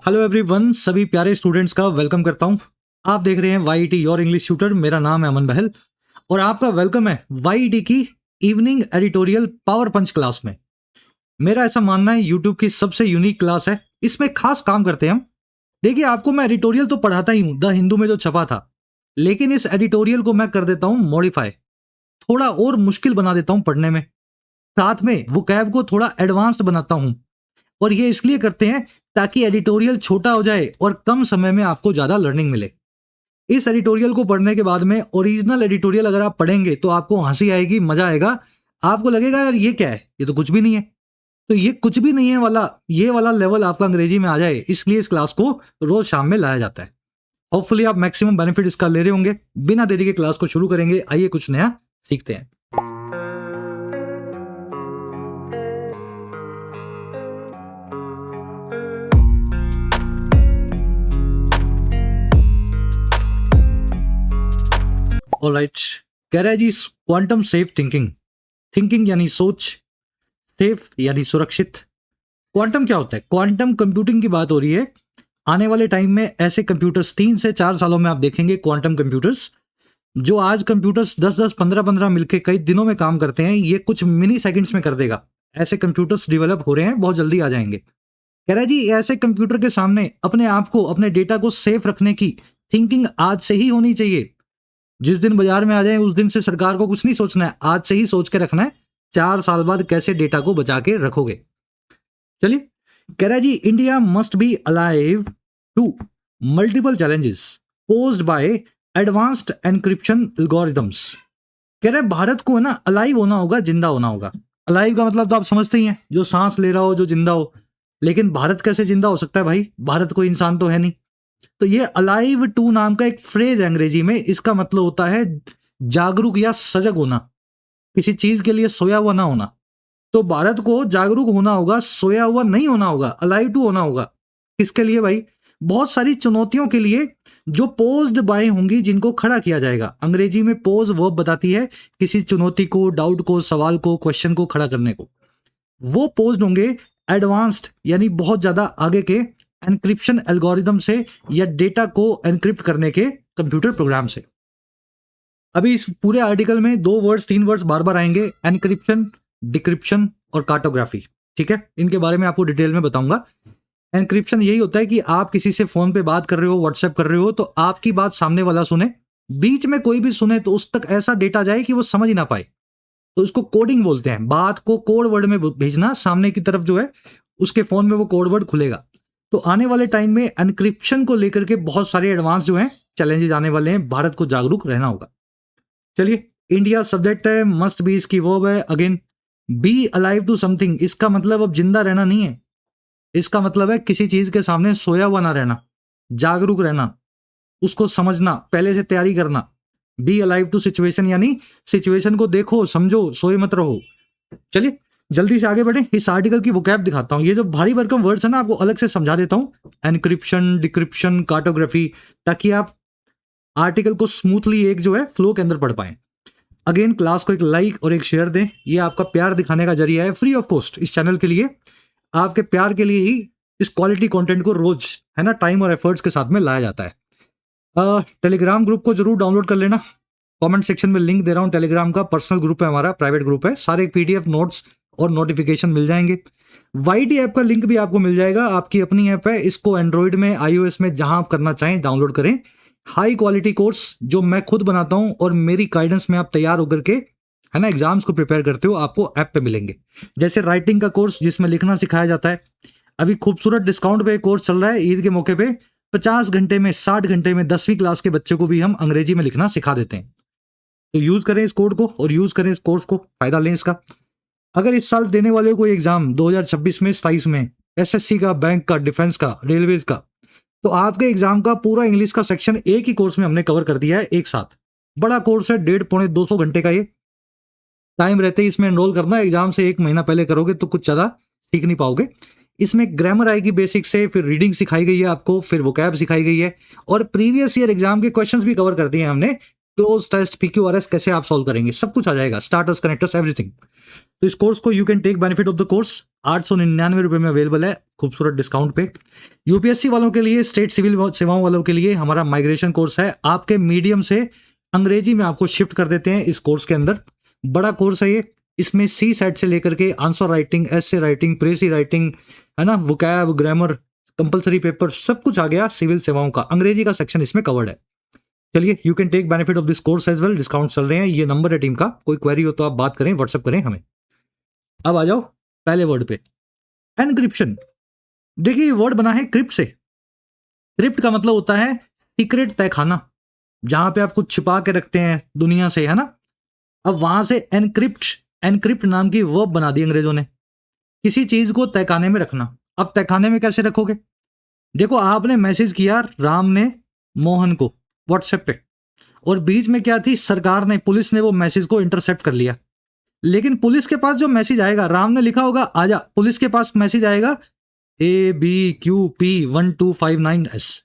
Hello everyone, सभी प्यारे students का वेलकम करता हूं। आप देख रहे हैं वाईईटी योर इंग्लिश ट्यूटर। मेरा नाम है अमन बहल और आपका वेलकम है वाईईटी की इवनिंग एडिटोरियल पावर पंच क्लास में। मेरा ऐसा मानना है यूट्यूब की सबसे यूनिक क्लास है। इसमें खास काम करते हैं हम। देखिए, आपको मैं एडिटोरियल तो पढ़ाता ही हूं, द हिंदू में जो छपा था, लेकिन इस एडिटोरियल को मैं कर देता हूं मॉडिफाई, थोड़ा और मुश्किल बना देता हूं पढ़ने में। साथ में वोकैब को थोड़ा एडवांस्ड बनाता हूं। और ये इसलिए करते हैं ताकि एडिटोरियल छोटा हो जाए और कम समय में आपको ज्यादा लर्निंग मिले। इस एडिटोरियल को पढ़ने के बाद में ओरिजिनल एडिटोरियल अगर आप पढ़ेंगे तो आपको हंसी आएगी, मजा आएगा। आपको लगेगा यार ये क्या है, ये तो कुछ भी नहीं है। तो ये कुछ भी नहीं है वाला, ये वाला लेवल आपका अंग्रेजी में आ जाए, इसलिए इस क्लास को रोज शाम में लाया जाता है। होपफुली आप मैक्सिमम बेनिफिट इसका ले रहे होंगे। बिना देरी के क्लास को शुरू करेंगे। आइए कुछ नया सीखते हैं। ऑलराइट, कह रहा है जी क्वांटम सेफ थिंकिंग। थिंकिंग यानी सोच, सेफ यानी सुरक्षित। क्वांटम क्या होता है? क्वांटम कंप्यूटिंग की बात हो रही है। आने वाले टाइम में ऐसे कंप्यूटर्स 3 से 4 सालों में आप देखेंगे क्वांटम कंप्यूटर्स। जो आज कंप्यूटर्स 10-10, 15-15 मिलकर कई दिनों में काम करते हैं, ये कुछ मिनी सेकंड्स में कर देगा। ऐसे कंप्यूटर्स डेवलप हो रहे हैं, बहुत जल्दी आ जाएंगे। कह रहा है जी ऐसे कंप्यूटर के सामने अपने आप को, अपने डेटा को सेफ रखने की थिंकिंग आज से ही होनी चाहिए। जिस दिन बाजार में आ जाए उस दिन से सरकार को कुछ नहीं सोचना है, आज से ही सोच के रखना है 4 साल बाद कैसे डेटा को बचा के रखोगे। चलिए, कह रहा है जी India must be alive to multiple challenges posed by advanced encryption algorithms. कह रहा है भारत को है ना अलाइव होना होगा, जिंदा होना होगा। अलाइव का मतलब तो आप समझते ही हैं, जो सांस ले रहा हो, जो जिंदा हो। लेकिन भारत कैसे जिंदा हो सकता है भाई? भारत कोई इंसान तो है नहीं। तो ये अलाइव टू नाम का एक फ्रेज है अंग्रेजी में। इसका मतलब होता है जागरूक या सजग होना, किसी चीज के लिए सोया हुआ ना होना। तो भारत को जागरूक होना होगा, सोया हुआ नहीं होना होगा, अलाइव टू होना होगा। किसके लिए भाई? बहुत सारी चुनौतियों के लिए जो पोज्ड बाय होंगी, जिनको खड़ा किया जाएगा। अंग्रेजी में पोज वर्ब बताती है किसी चुनौती को, डाउट को, सवाल को, क्वेश्चन को खड़ा करने को। वो पोज्ड होंगे एडवांस्ड यानी बहुत ज्यादा आगे के एनक्रिप्शन एल्गोरिथम से, या डेटा को एनक्रिप्ट करने के कंप्यूटर प्रोग्राम से। अभी इस पूरे आर्टिकल में 2 वर्ड्स 3 वर्ड्स बार बार आएंगे, एनक्रिप्शन, डिक्रिप्शन और कार्टोग्राफी। ठीक है, इनके बारे में आपको डिटेल में बताऊंगा। एनक्रिप्शन यही होता है कि आप किसी से फोन पे बात कर रहे हो, व्हाट्सएप कर रहे हो, तो आपकी बात सामने वाला सुने, बीच में कोई भी सुने तो उस तक ऐसा डेटा जाए कि वो समझ ही ना पाए। तो इसको कोडिंग बोलते हैं। बात को कोड वर्ड में भेजना, सामने की तरफ जो है उसके फोन में वो कोड वर्ड खुलेगा। तो आने वाले टाइम में एनक्रिप्शन को लेकर के बहुत सारे एडवांस जो हैं चैलेंजेस आने वाले हैं। भारत को जागरूक रहना होगा। चलिए, इंडिया सब्जेक्ट है, मस्ट बी इसकी वर्ब है। Again, be alive to something, इसका मतलब अब जिंदा रहना नहीं है। इसका मतलब है किसी चीज के सामने सोया हुआ ना रहना, जागरूक रहना, उसको समझना, पहले से तैयारी करना। बी अलाइव टू सिचुएशन यानी सिचुएशन को देखो, समझो, सोए मत रहो। चलिए जल्दी से आगे बढ़े। इस आर्टिकल की वोकैब दिखाता हूं। ये जो भारी भरकम वर्ड्स है ना, आपको अलग से समझा देता हूं। एनक्रिप्शन, डिक्रिप्शन, कार्टोग्राफी, ताकि आप आर्टिकल को स्मूथली एक जो है फ्लो के अंदर पढ़ पाए। अगेन, क्लास को एक लाइक और एक शेयर दें। ये आपका प्यार दिखाने का जरिया है, फ्री ऑफ कॉस्ट। इस चैनल के लिए, आपके प्यार के लिए ही इस क्वालिटी कंटेंट को रोज है ना टाइम और एफर्ट्स के साथ में लाया जाता है। टेलीग्राम ग्रुप को जरूर डाउनलोड कर लेना। कमेंट सेक्शन में लिंक दे रहा हूं। टेलीग्राम का पर्सनल ग्रुप है हमारा, प्राइवेट ग्रुप है। सारे पीडीएफ नोट्स और नोटिफिकेशन मिल जाएंगे। वाईटी ऐप का लिंक भी आपको मिल जाएगा। आपकी अपनी ऐप है, इसको एंड्रॉइड में, iOS में, जहां आप करना चाहें डाउनलोड करें। हाई क्वालिटी कोर्स जो मैं खुद बनाता हूं और मेरी गाइडेंस में आप तैयार होकर के है ना एग्जाम्स को प्रिपेयर करते हो, आपको ऐप पे मिलेंगे। जैसे राइटिंग का कोर्स जिसमें लिखना सिखाया जाता है। अभी खूबसूरत डिस्काउंट पे कोर्स चल रहा है ईद के मौके पे। 50 घंटे में, 60 घंटे में 10वीं क्लास के बच्चे को भी हम अंग्रेजी में लिखना सिखा देते हैं। तो यूज करें इस कोड को और यूज करें इस कोर्स को, फायदा लें इसका। अगर इस साल देने वाले कोई एग्जाम 2026 में, 27 में, एसएससी का, बैंक का, डिफेंस का, रेलवेज का, तो आपके एग्जाम का पूरा इंग्लिश का सेक्शन एक ही कोर्स में हमने कवर कर दिया है एक साथ। बड़ा कोर्स है, 1.5-200 घंटे का। ये टाइम रहते ही इसमें एनरोल करना। एग्जाम से 1 महीना पहले करोगे तो कुछ ज्यादा सीख नहीं पाओगे। इसमें ग्रामर आएगी बेसिक से, फिर रीडिंग सिखाई गई है आपको, फिर वोकैब सिखाई गई है, और प्रीवियस ईयर एग्जाम के क्वेश्चंस भी कवर कर दिए हैं हमने। क्लोज टेस्ट, PQRS कैसे आप सॉल्व करेंगे, सब कुछ आ जाएगा, स्टार्टर्स, कनेक्टर्स, एवरीथिंग। तो इस कोर्स को you can take benefit of the course, 899 रुपए में अवेलेबल है, खूबसूरत डिस्काउंट पे। यूपीएससी वालों के लिए, स्टेट सिविल सेवाओं वालों के लिए हमारा माइग्रेशन कोर्स है, आपके मीडियम से अंग्रेजी में आपको शिफ्ट कर देते हैं इस कोर्स के अंदर। बड़ा कोर्स है ये, इसमें सी सेट से लेकर के answer writing, essay writing, प्रेसी writing, है ना, वोकैब, ग्रामर, कंपलसरी पेपर, सब कुछ आ गया सिविल सेवाओं का। अंग्रेजी का सेक्शन इसमें कवर्ड है। चलिए, you can take benefit of this course as well, discount चल रहे हैं। ये नंबर है टीम का, कोई क्वेरी हो तो आप बात करें, व्हाट्सअप करें हमें। अब आ जाओ पहले वर्ड पे, एनक्रिप्शन। देखिए, ये वर्ड बना है क्रिप्ट से। क्रिप्ट का मतलब होता है सीक्रेट तहखाना, जहां पे आप कुछ छिपा के रखते हैं दुनिया से, है ना। अब वहां से एनक्रिप्ट, एनक्रिप्ट नाम की वर्ब बना दी अंग्रेजों ने, किसी चीज को तहखाने में रखना। अब तहखाने में कैसे रखोगे? देखो, आपने मैसेज किया राम ने मोहन को व्हाट्सएप पे, और बीच में क्या थी, सरकार ने, पुलिस ने वो मैसेज को इंटरसेप्ट कर लिया। लेकिन पुलिस के पास जो मैसेज आएगा, राम ने लिखा होगा आजा, पुलिस के पास मैसेज आएगा ABQP1259S।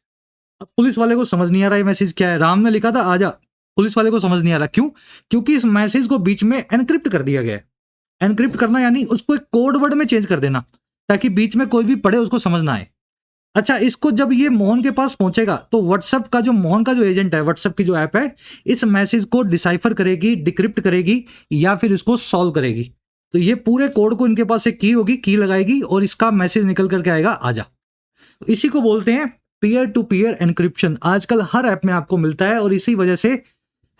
अब पुलिस वाले को समझ नहीं आ रहा है मैसेज क्या है, राम ने लिखा था आजा, पुलिस वाले को समझ नहीं आ रहा। क्यों? क्योंकि इस मैसेज को बीच में एनक्रिप्ट कर दिया गया है। एनक्रिप्ट करना यानी उसको एक कोड वर्ड में चेंज कर देना, ताकि बीच में कोई भी पढ़े उसको समझ ना आए। अच्छा, इसको जब ये मोहन के पास पहुंचेगा तो व्हाट्सएप का जो मोहन का जो एजेंट है, व्हाट्सएप की जो ऐप है, इस मैसेज को डिसाइफर करेगी, डिक्रिप्ट करेगी, या फिर इसको सॉल्व करेगी। तो ये पूरे कोड को इनके पास एक की होगी, की लगाएगी और इसका मैसेज निकल करके आएगा आजा। तो इसी को बोलते हैं पीयर टू पीयर एनक्रिप्शन। आजकल हर ऐप में आपको मिलता है, और इसी वजह से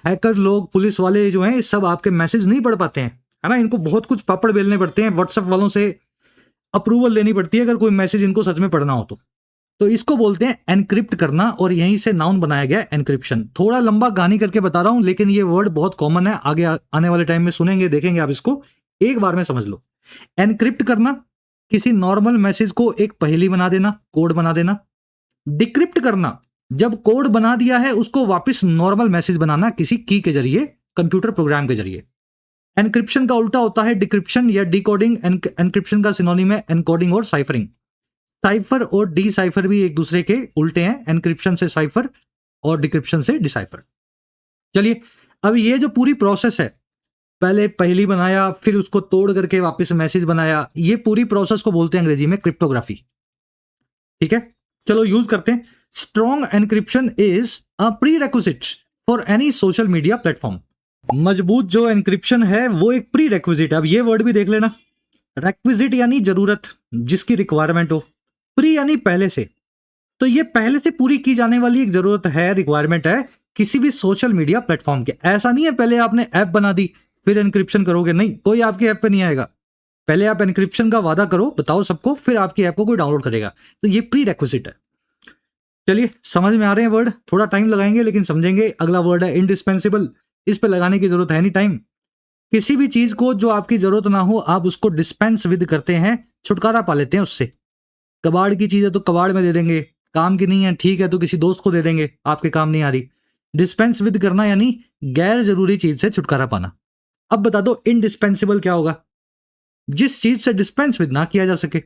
हैकर लोग, पुलिस वाले जो हैं, सब आपके मैसेज नहीं पढ़ पाते हैं, है ना। इनको बहुत कुछ पापड़ बेलने पड़ते हैं, व्हाट्सएप वालों से अप्रूवल लेनी पड़ती है अगर कोई मैसेज इनको सच में पढ़ना हो तो इसको बोलते हैं एनक्रिप्ट करना, और यहीं से नाउन बनाया गया एनक्रिप्शन। थोड़ा लंबा कहानी करके बता रहा हूं, लेकिन ये वर्ड बहुत कॉमन है, आगे आने वाले टाइम में सुनेंगे, देखेंगे आप, इसको एक बार में समझ लो। एनक्रिप्ट करना, किसी नॉर्मल मैसेज को एक पहेली बना देना, कोड बना देना। डिक्रिप्ट करना, जब कोड बना दिया है उसको वापस नॉर्मल मैसेज बनाना किसी की के जरिए, कंप्यूटर प्रोग्राम के जरिए। एनक्रिप्शन का उल्टा होता है डिक्रिप्शन या डिकोडिंग। एनक्रिप्शन का सिनोनिम है एनकोडिंग और साइफरिंग। साइफर और डिसाइफर भी एक दूसरे के उल्टे हैं, एनक्रिप्शन से साइफर और डिक्रिप्शन से डिसाइफर। चलिए, अब ये जो पूरी प्रोसेस है, पहले पहेली बनाया, फिर उसको तोड़ करके वापस मैसेज बनाया, ये पूरी प्रोसेस को बोलते हैं अंग्रेजी में क्रिप्टोग्राफी। ठीक है, चलो यूज करते हैं। Strong encryption is a prerequisite for any social media platform. मजबूत जो एनक्रिप्शन है वो एक प्री रेक्विजिट। अब ये वर्ड भी देख लेना, रेक्विजिट यानी जरूरत, जिसकी रिक्वायरमेंट हो, प्री यानी पहले से। तो ये पहले से पूरी की जाने वाली एक जरूरत है, रिक्वायरमेंट है किसी भी सोशल मीडिया प्लेटफॉर्म के। ऐसा नहीं है पहले आपने ऐप बना दी फिर एनक्रिप्शन करोगे, नहीं, कोई आपकी ऐप पे नहीं आएगा। पहले आप एनक्रिप्शन का वादा करो, बताओ सबको, फिर आपकी ऐप को कोई डाउनलोड करेगा। तो ये प्री रेक्विजिट है। चलिए, समझ में आ रहे हैं वर्ड, थोड़ा टाइम लगाएंगे लेकिन समझेंगे। अगला वर्ड है इंडिस्पेंसिबल। इस पे लगाने की जरूरत है नहीं टाइम। किसी भी चीज को जो आपकी जरूरत ना हो, आप उसको डिस्पेंस विद करते हैं, छुटकारा पा लेते हैं उससे। कबाड़ की चीज है तो कबाड़ में दे देंगे, काम की नहीं है ठीक है तो किसी दोस्त को दे देंगे, आपके काम नहीं आ रही। डिस्पेंस विद करना यानी गैर जरूरी चीज से छुटकारा पाना। अब बता दो इनडिस्पेंसिबल क्या होगा? जिस चीज से डिस्पेंस विद ना किया जा सके।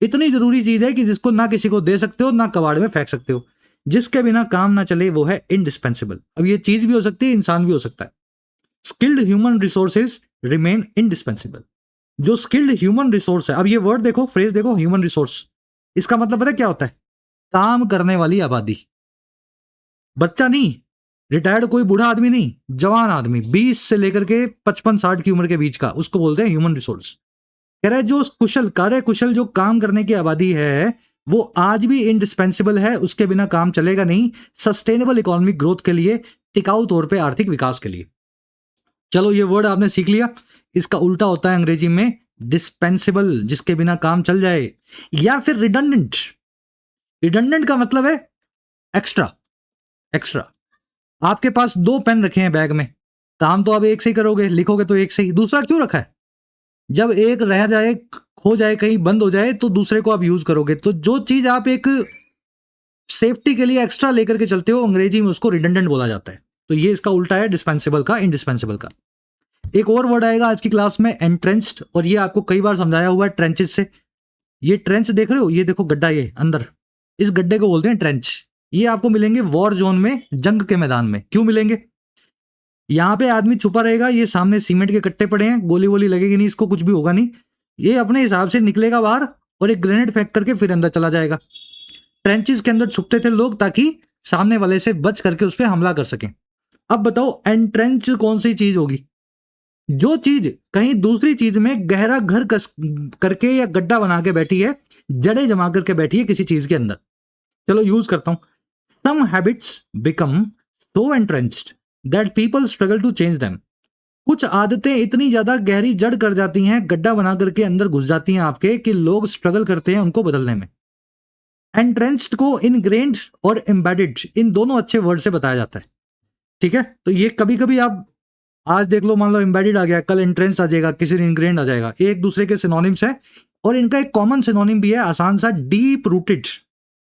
इतनी जरूरी चीज है कि जिसको ना किसी को दे सकते हो ना कबाड़ में फेंक सकते हो, जिसके बिना काम ना चले, वो है इनडिस्पेंसिबल। अब ये चीज भी हो सकती है, इंसान भी हो सकता है। Skilled human resources remain indispensable. जो स्किल्ड ह्यूमन रिसोर्स है, अब ये वर्ड देखो, फ्रेज देखो, ह्यूमन रिसोर्स, इसका मतलब पता है क्या होता है? काम करने वाली आबादी। बच्चा नहीं, रिटायर्ड कोई बूढ़ा आदमी नहीं, जवान आदमी, 20 से लेकर के 55-60 की उम्र के बीच का, उसको बोलते हैं ह्यूमन रिसोर्स। कह रहा है जो कुशल, कार्य कुशल जो काम करने की आबादी है, वो आज भी इंडिस्पेंसिबल है, उसके बिना काम चलेगा नहीं, सस्टेनेबल इकोनॉमिक ग्रोथ के लिए, टिकाऊ तौर पे आर्थिक विकास के लिए। चलो, ये वर्ड आपने सीख लिया। इसका उल्टा होता है अंग्रेजी में डिस्पेंसिबल, जिसके बिना काम चल जाए, या फिर रिडंडेंट। रिडंडेंट का मतलब है एक्स्ट्रा। एक्स्ट्रा, आपके पास 2 पेन रखे हैं बैग में, काम तो आप एक से ही करोगे, लिखोगे तो एक से ही, दूसरा क्यों रखा है? जब एक रह जाए, खो जाए, कहीं बंद हो जाए, तो दूसरे को आप यूज करोगे। तो जो चीज आप एक सेफ्टी के लिए एक्स्ट्रा लेकर के चलते हो, अंग्रेजी में उसको रिडंडेंट बोला जाता है। तो ये इसका उल्टा है डिस्पेंसिबल का, इंडिस्पेंसिबल का। एक और वर्ड आएगा आज की क्लास में, एंट्रेंच्ड, और ये आपको कई बार समझाया हुआ है ट्रेंचेस से। ये ट्रेंच देख रहे हो, ये देखो गड्ढा, ये अंदर, इस गड्ढे को बोलते हैं ट्रेंच। ये आपको मिलेंगे वॉर जोन में, जंग के मैदान में। क्यों मिलेंगे? यहाँ पे आदमी छुपा रहेगा, ये सामने सीमेंट के कट्टे पड़े हैं, गोली वोली लगेगी नहीं, इसको कुछ भी होगा नहीं, ये अपने हिसाब से निकलेगा बाहर और एक ग्रेनेड फेंक करके फिर अंदर चला जाएगा। ट्रेंचेस के अंदर छुपते थे लोग ताकि सामने वाले से बच करके उस पर हमला कर सकें। अब बताओ एंट्रेंच कौन सी चीज होगी? जो चीज कहीं दूसरी चीज में गहरा घर कस करके या गड्ढा बना के बैठी है, जड़े जमा करके बैठी है किसी चीज के अंदर। चलो यूज करता हूं। Some habits become so entrenched that people struggle to change them. कुछ आदतें इतनी ज्यादा गहरी जड़ कर जाती हैं, गड्ढा बना करके अंदर घुस जाती हैं आपके, कि लोग स्ट्रगल करते हैं उनको बदलने में। एंट्रेंच्ड को इनग्रेन्ड और एम्बेडेड, इन दोनों अच्छे वर्ड से बताया जाता है। ठीक है, तो ये कभी कभी आप आज देख लो, मान लो एम्बेडेड आ गया, कल एंट्रेंस आ जाएगा, किसी दिन इनग्रेन्ड आ जाएगा, एक दूसरे के सिनोनिम्स है। और इनका एक कॉमन सिनोनिम भी है आसान सा, डीप रूटेड,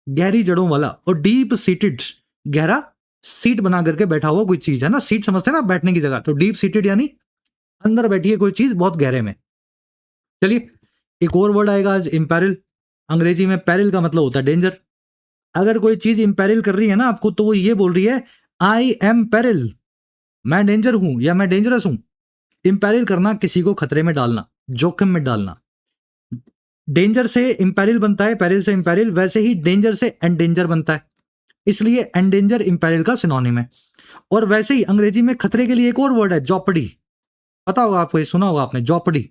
गहरी जड़ों वाला, और डीप सीटेड, गहरा सीट बना करके बैठा हुआ कोई चीज है ना, सीट समझते हैं ना बैठने की जगह, तो डीप सीटेड यानी अंदर बैठी है कोई चीज बहुत गहरे में। चलिए एक और वर्ड आएगा आज, इम्पेरिल। अंग्रेजी में पेरिल का मतलब होता है डेंजर। अगर कोई चीज इम्पेरिल कर रही है ना आपको, तो वो ये बोल रही है आई एम पेरिल, मैं डेंजर हूं या मैं डेंजरस हूं। इम्पेरिल करना, किसी को खतरे में डालना, जोखिम में डालना। डेंजर से इम्पेरिल बनता है, पेरिल से इम्पेरिल, वैसे ही डेंजर से एंडेंजर बनता है, इसलिए एंडेंजर इम्पेरिल का सिनोनिम है। और वैसे ही अंग्रेजी में खतरे के लिए एक और वर्ड है, जॉपर्डी। पता होगा आपको, ये सुना होगा आपने, जॉपर्डी,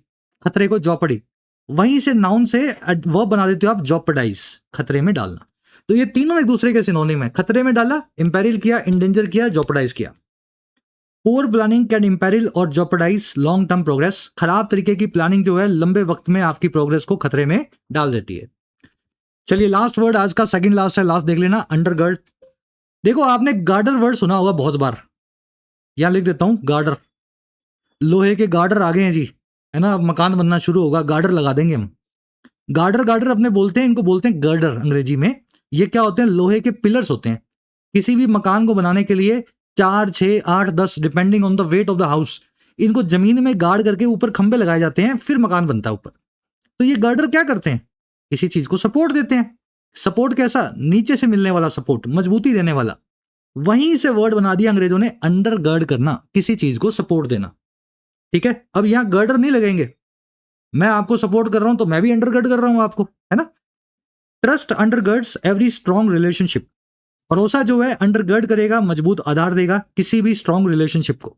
खतरे को जॉपर्डी। वहीं से नाउन से वर्ब बना देते हो आप, जॉपर्डाइज, खतरे में डालना। तो ये तीनों एक दूसरे के सिनोनिम है, खतरे में डाला, इम्पेरिल किया, एंडेंजर किया, जॉपर्डाइज किया। पुअर प्लानिंग कैन इम्पेरिल और जॉपर्डाइज लॉन्ग टर्म प्रोग्रेस। खराब तरीके की प्लानिंग जो है लंबे वक्त में आपकी प्रोग्रेस को खतरे में डाल देती है। चलिए लास्ट वर्ड आज का, सेकंड लास्ट है, लास्ट देख लेना, अंडरगर्ड। देखो आपने गार्डर वर्ड सुना होगा बहुत बार, यहां लिख देता हूं, गार्डर। लोहे के गार्डर आ गए हैं जी, है ना, अब मकान बनना शुरू होगा, गार्डर लगा देंगे हम। गार्डर गार्डर अपने बोलते हैं, इनको बोलते हैं गर्डर अंग्रेजी में। ये क्या होते हैं? लोहे के पिलर्स होते हैं। किसी भी मकान को बनाने के लिए 4, 6, 8, 10 depending on the weight of the house, इनको जमीन में गाड़ करके ऊपर खंबे लगाए जाते हैं, फिर मकान बनता है ऊपर। तो ये गर्डर क्या करते हैं? किसी चीज को सपोर्ट देते हैं। सपोर्ट कैसा? नीचे से मिलने वाला सपोर्ट, मजबूती देने वाला। वहीं से वर्ड बना दिया अंग्रेजों ने, अंडरगर्ड करना, किसी चीज को सपोर्ट देना। ठीक है, अब यहां गर्डर नहीं लगेंगे, मैं आपको सपोर्ट कर रहा हूं तो मैं भी अंडरगर्ड कर रहा हूं आपको, है ना। Trust undergirds every strong relationship. भरोसा जो है अंडरगर्ड करेगा, मजबूत आधार देगा किसी भी स्ट्रॉन्ग रिलेशनशिप को।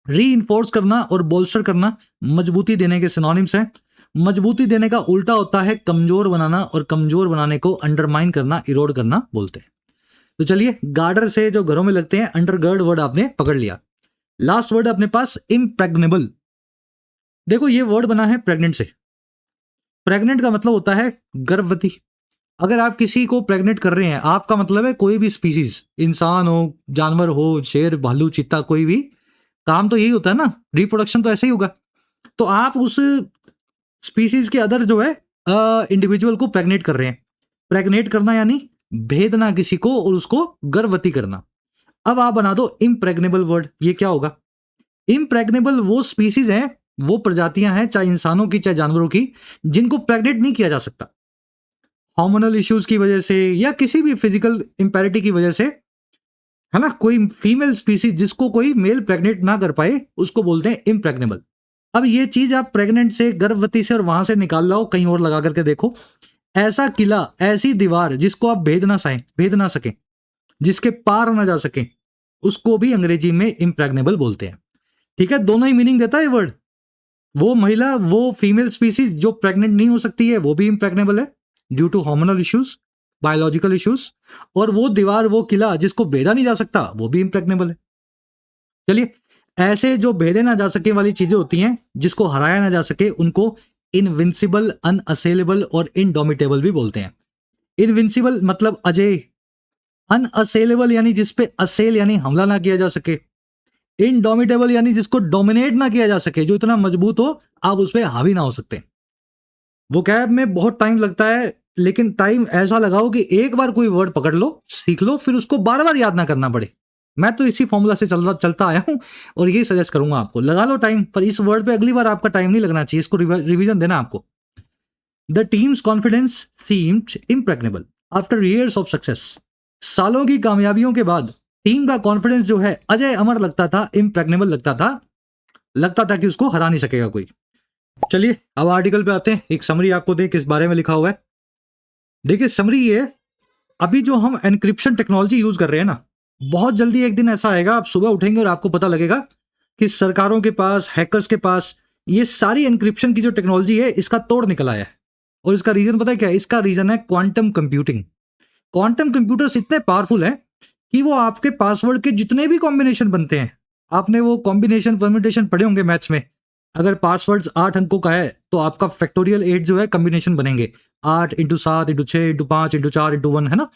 री करना और बोल्स्टर करना मजबूती देने के सिनोनिम्स हैं। मजबूती देने का उल्टा होता है कमजोर बनाना, और कमजोर बनाने को अंडरमाइन करना, इरोड करना बोलते हैं। तो चलिए, गार्डर से जो घरों में लगते हैं, अंडरगर्ड वर्ड आपने पकड़ लिया। लास्ट वर्ड अपने पास, इम्प्रेग्नेबल। देखो ये वर्ड बना है प्रेग्नेंट से। प्रेग्नेंट का मतलब होता है गर्भवती। अगर आप किसी को प्रेग्नेंट कर रहे हैं, आपका मतलब है कोई भी स्पीसीज, इंसान हो, जानवर हो, शेर, भालू, चीता, कोई भी, काम तो यही होता है ना, रिप्रोडक्शन तो ऐसे ही होगा। तो आप उस स्पीसीज के अदर जो है इंडिविजुअल को प्रेग्नेट कर रहे हैं। प्रेग्नेट करना यानी भेदना किसी को और उसको गर्भवती करना। अब आप बना दो इम्प्रेग्नेबल वर्ड, ये क्या होगा? इम्प्रेग्नेबल वो स्पीसीज हैं, वो प्रजातियां हैं, चाहे इंसानों की चाहे जानवरों की, जिनको प्रेग्नेट नहीं किया जा सकता हार्मोनल इश्यूज की वजह से या किसी भी फिजिकल इंपैरिटी की वजह से, है ना। कोई फीमेल स्पीसीज जिसको कोई मेल प्रेग्नेट ना कर पाए, उसको बोलते हैं इम्प्रेग्नेबल। अब ये चीज आप प्रेग्नेंट से, गर्भवती से, और वहां से निकाल लाओ, कहीं और लगा करके देखो, ऐसा किला, ऐसी दीवार जिसको आप भेद ना सके, जिसके पार ना जा सके, उसको भी अंग्रेजी में इम्प्रेग्नेबल बोलते हैं। ठीक है, दोनों ही मीनिंग देता है वर्ड। वो महिला, वो फीमेल स्पीसीज जो प्रेग्नेंट नहीं हो सकती है, वो भी इम्प्रेग्नेबल है due to hormonal issues, biological issues. और वो दीवार, वो किला जिसको भेदा नहीं जा सकता, वो भी इम्प्रेग्नेबल है। चलिए, ऐसे जो भेदे ना जा सके वाली चीजें होती हैं, जिसको हराया ना जा सके, उनको इनविंसिबल, अनअसेलेबल और इनडोमिटेबल भी बोलते हैं। इनविंसिबल मतलब अजय, अनअसेलेबल यानी जिसपे असेल यानी हमला ना किया जा सके, इनडोमिटेबल यानी जिसको डोमिनेट ना किया जा सके, जो इतना मजबूत हो आप उस पर हावी ना हो सकते। वो कैब में बहुत टाइम लगता है, लेकिन टाइम ऐसा लगाओ कि एक बार कोई वर्ड पकड़ लो, सीख लो, फिर उसको बार बार याद ना करना पड़े। मैं तो इसी फॉर्मूला से चलता आया हूं और यही सजेस्ट करूंगा आपको, लगा लो टाइम, पर इस वर्ड पे अगली बार आपका टाइम नहीं लगना चाहिए, इसको रिवीजन देना आपको। The team's confidence seemed impregnable after years of success. सालों की कामयाबियों के बाद टीम का कॉन्फिडेंस जो है अजय अमर लगता था, इम्प्रेग्नेबल लगता था कि उसको हरा नहीं सकेगा कोई। चलिए अब आर्टिकल पे आते हैं। एक समरी आपको दे किस बारे में लिखा हुआ है। देखिए समरी ये है, अभी जो हम एनक्रिप्शन टेक्नोलॉजी यूज कर रहे हैं ना, बहुत जल्दी एक दिन ऐसा आएगा, आप सुबह उठेंगे और आपको पता लगेगा कि सरकारों के पास, हैकर्स के पास ये सारी एनक्रिप्शन की जो टेक्नोलॉजी है इसका तोड़ निकल आया है। और इसका रीजन पता है क्या है? इसका रीजन है क्वांटम कंप्यूटिंग। क्वांटम कंप्यूटर्स इतने पावरफुल हैं कि वो आपके पासवर्ड के जितने भी कॉम्बिनेशन बनते हैं, आपने वो कॉम्बिनेशन परम्यूटेशन पढ़े होंगे मैथ्स में। अगर पासवर्ड 8 अंकों का है तो आपका फैक्टोरियल 8 जो है कॉम्बिनेशन बनेंगे, 8 into 7 into 6 into 5 into 4 into 1, है ना।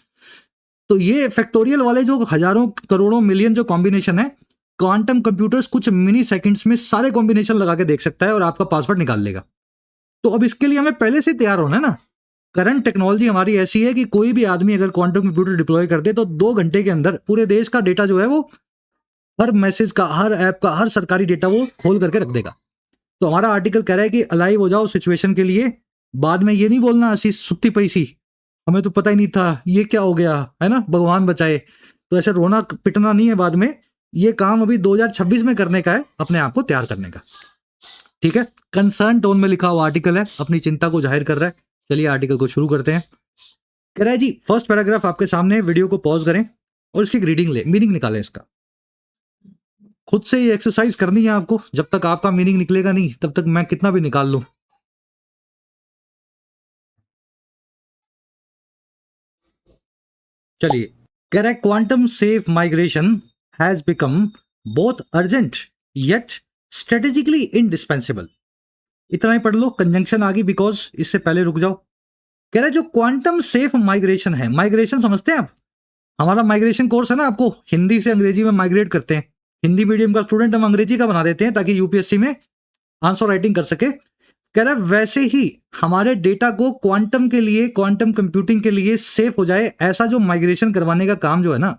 तो ये फैक्टोरियल वाले जो हजारों करोड़ों मिलियन जो कॉम्बिनेशन है, क्वांटम कंप्यूटर्स कुछ मिनी सेकंड्स में सारे कॉम्बिनेशन लगा के देख सकता है और आपका पासवर्ड निकाल लेगा। तो अब इसके लिए हमें पहले से तैयार होना है ना। करंट टेक्नोलॉजी हमारी ऐसी है कि कोई भी आदमी अगर क्वांटम कंप्यूटर डिप्लॉय कर दे तो 2 घंटे के अंदर पूरे देश का डेटा जो है वो, हर मैसेज का, हर ऐप का, हर सरकारी डेटा वो खोल करके रख देगा। तो हमारा आर्टिकल कह रहा है कि अलाइव हो जाओ सिचुएशन के लिए। बाद में ये नहीं बोलना असी सुत्ती पैसी, हमें तो पता ही नहीं था ये क्या हो गया, है ना, भगवान बचाए। तो ऐसे रोना पिटना नहीं है बाद में। ये काम अभी 2026 में करने का है, अपने आप को तैयार करने का। ठीक है, कंसर्न टोन में लिखा हुआ आर्टिकल है, अपनी चिंता को जाहिर कर रहा है। चलिए आर्टिकल को शुरू करते हैं। कह रहा है जी, फर्स्ट पैराग्राफ आपके सामने, वीडियो को पॉज करें और इसकी मीनिंग निकालें इसका। खुद से ये एक्सरसाइज करनी है आपको, जब तक आपका मीनिंग निकलेगा नहीं तब तक मैं कितना भी निकाल लूं। चलिए, कह रहा है quantum safe migration has become both urgent yet strategically indispensable. इतना ही पढ़ लो, कंजंक्शन आ गई बिकॉज, इससे पहले रुक जाओ। कह रहा है जो क्वांटम सेफ माइग्रेशन है, माइग्रेशन समझते हैं आप? हमारा माइग्रेशन कोर्स है ना, आपको हिंदी से अंग्रेजी में माइग्रेट करते हैं। हिंदी मीडियम का स्टूडेंट हम अंग्रेजी का बना देते हैं ताकि यूपीएससी में आंसर राइटिंग कर सके। कह रहा है वैसे ही हमारे डेटा को क्वांटम के लिए, क्वांटम कंप्यूटिंग के लिए सेफ हो जाए, ऐसा जो माइग्रेशन करवाने का काम जो है ना,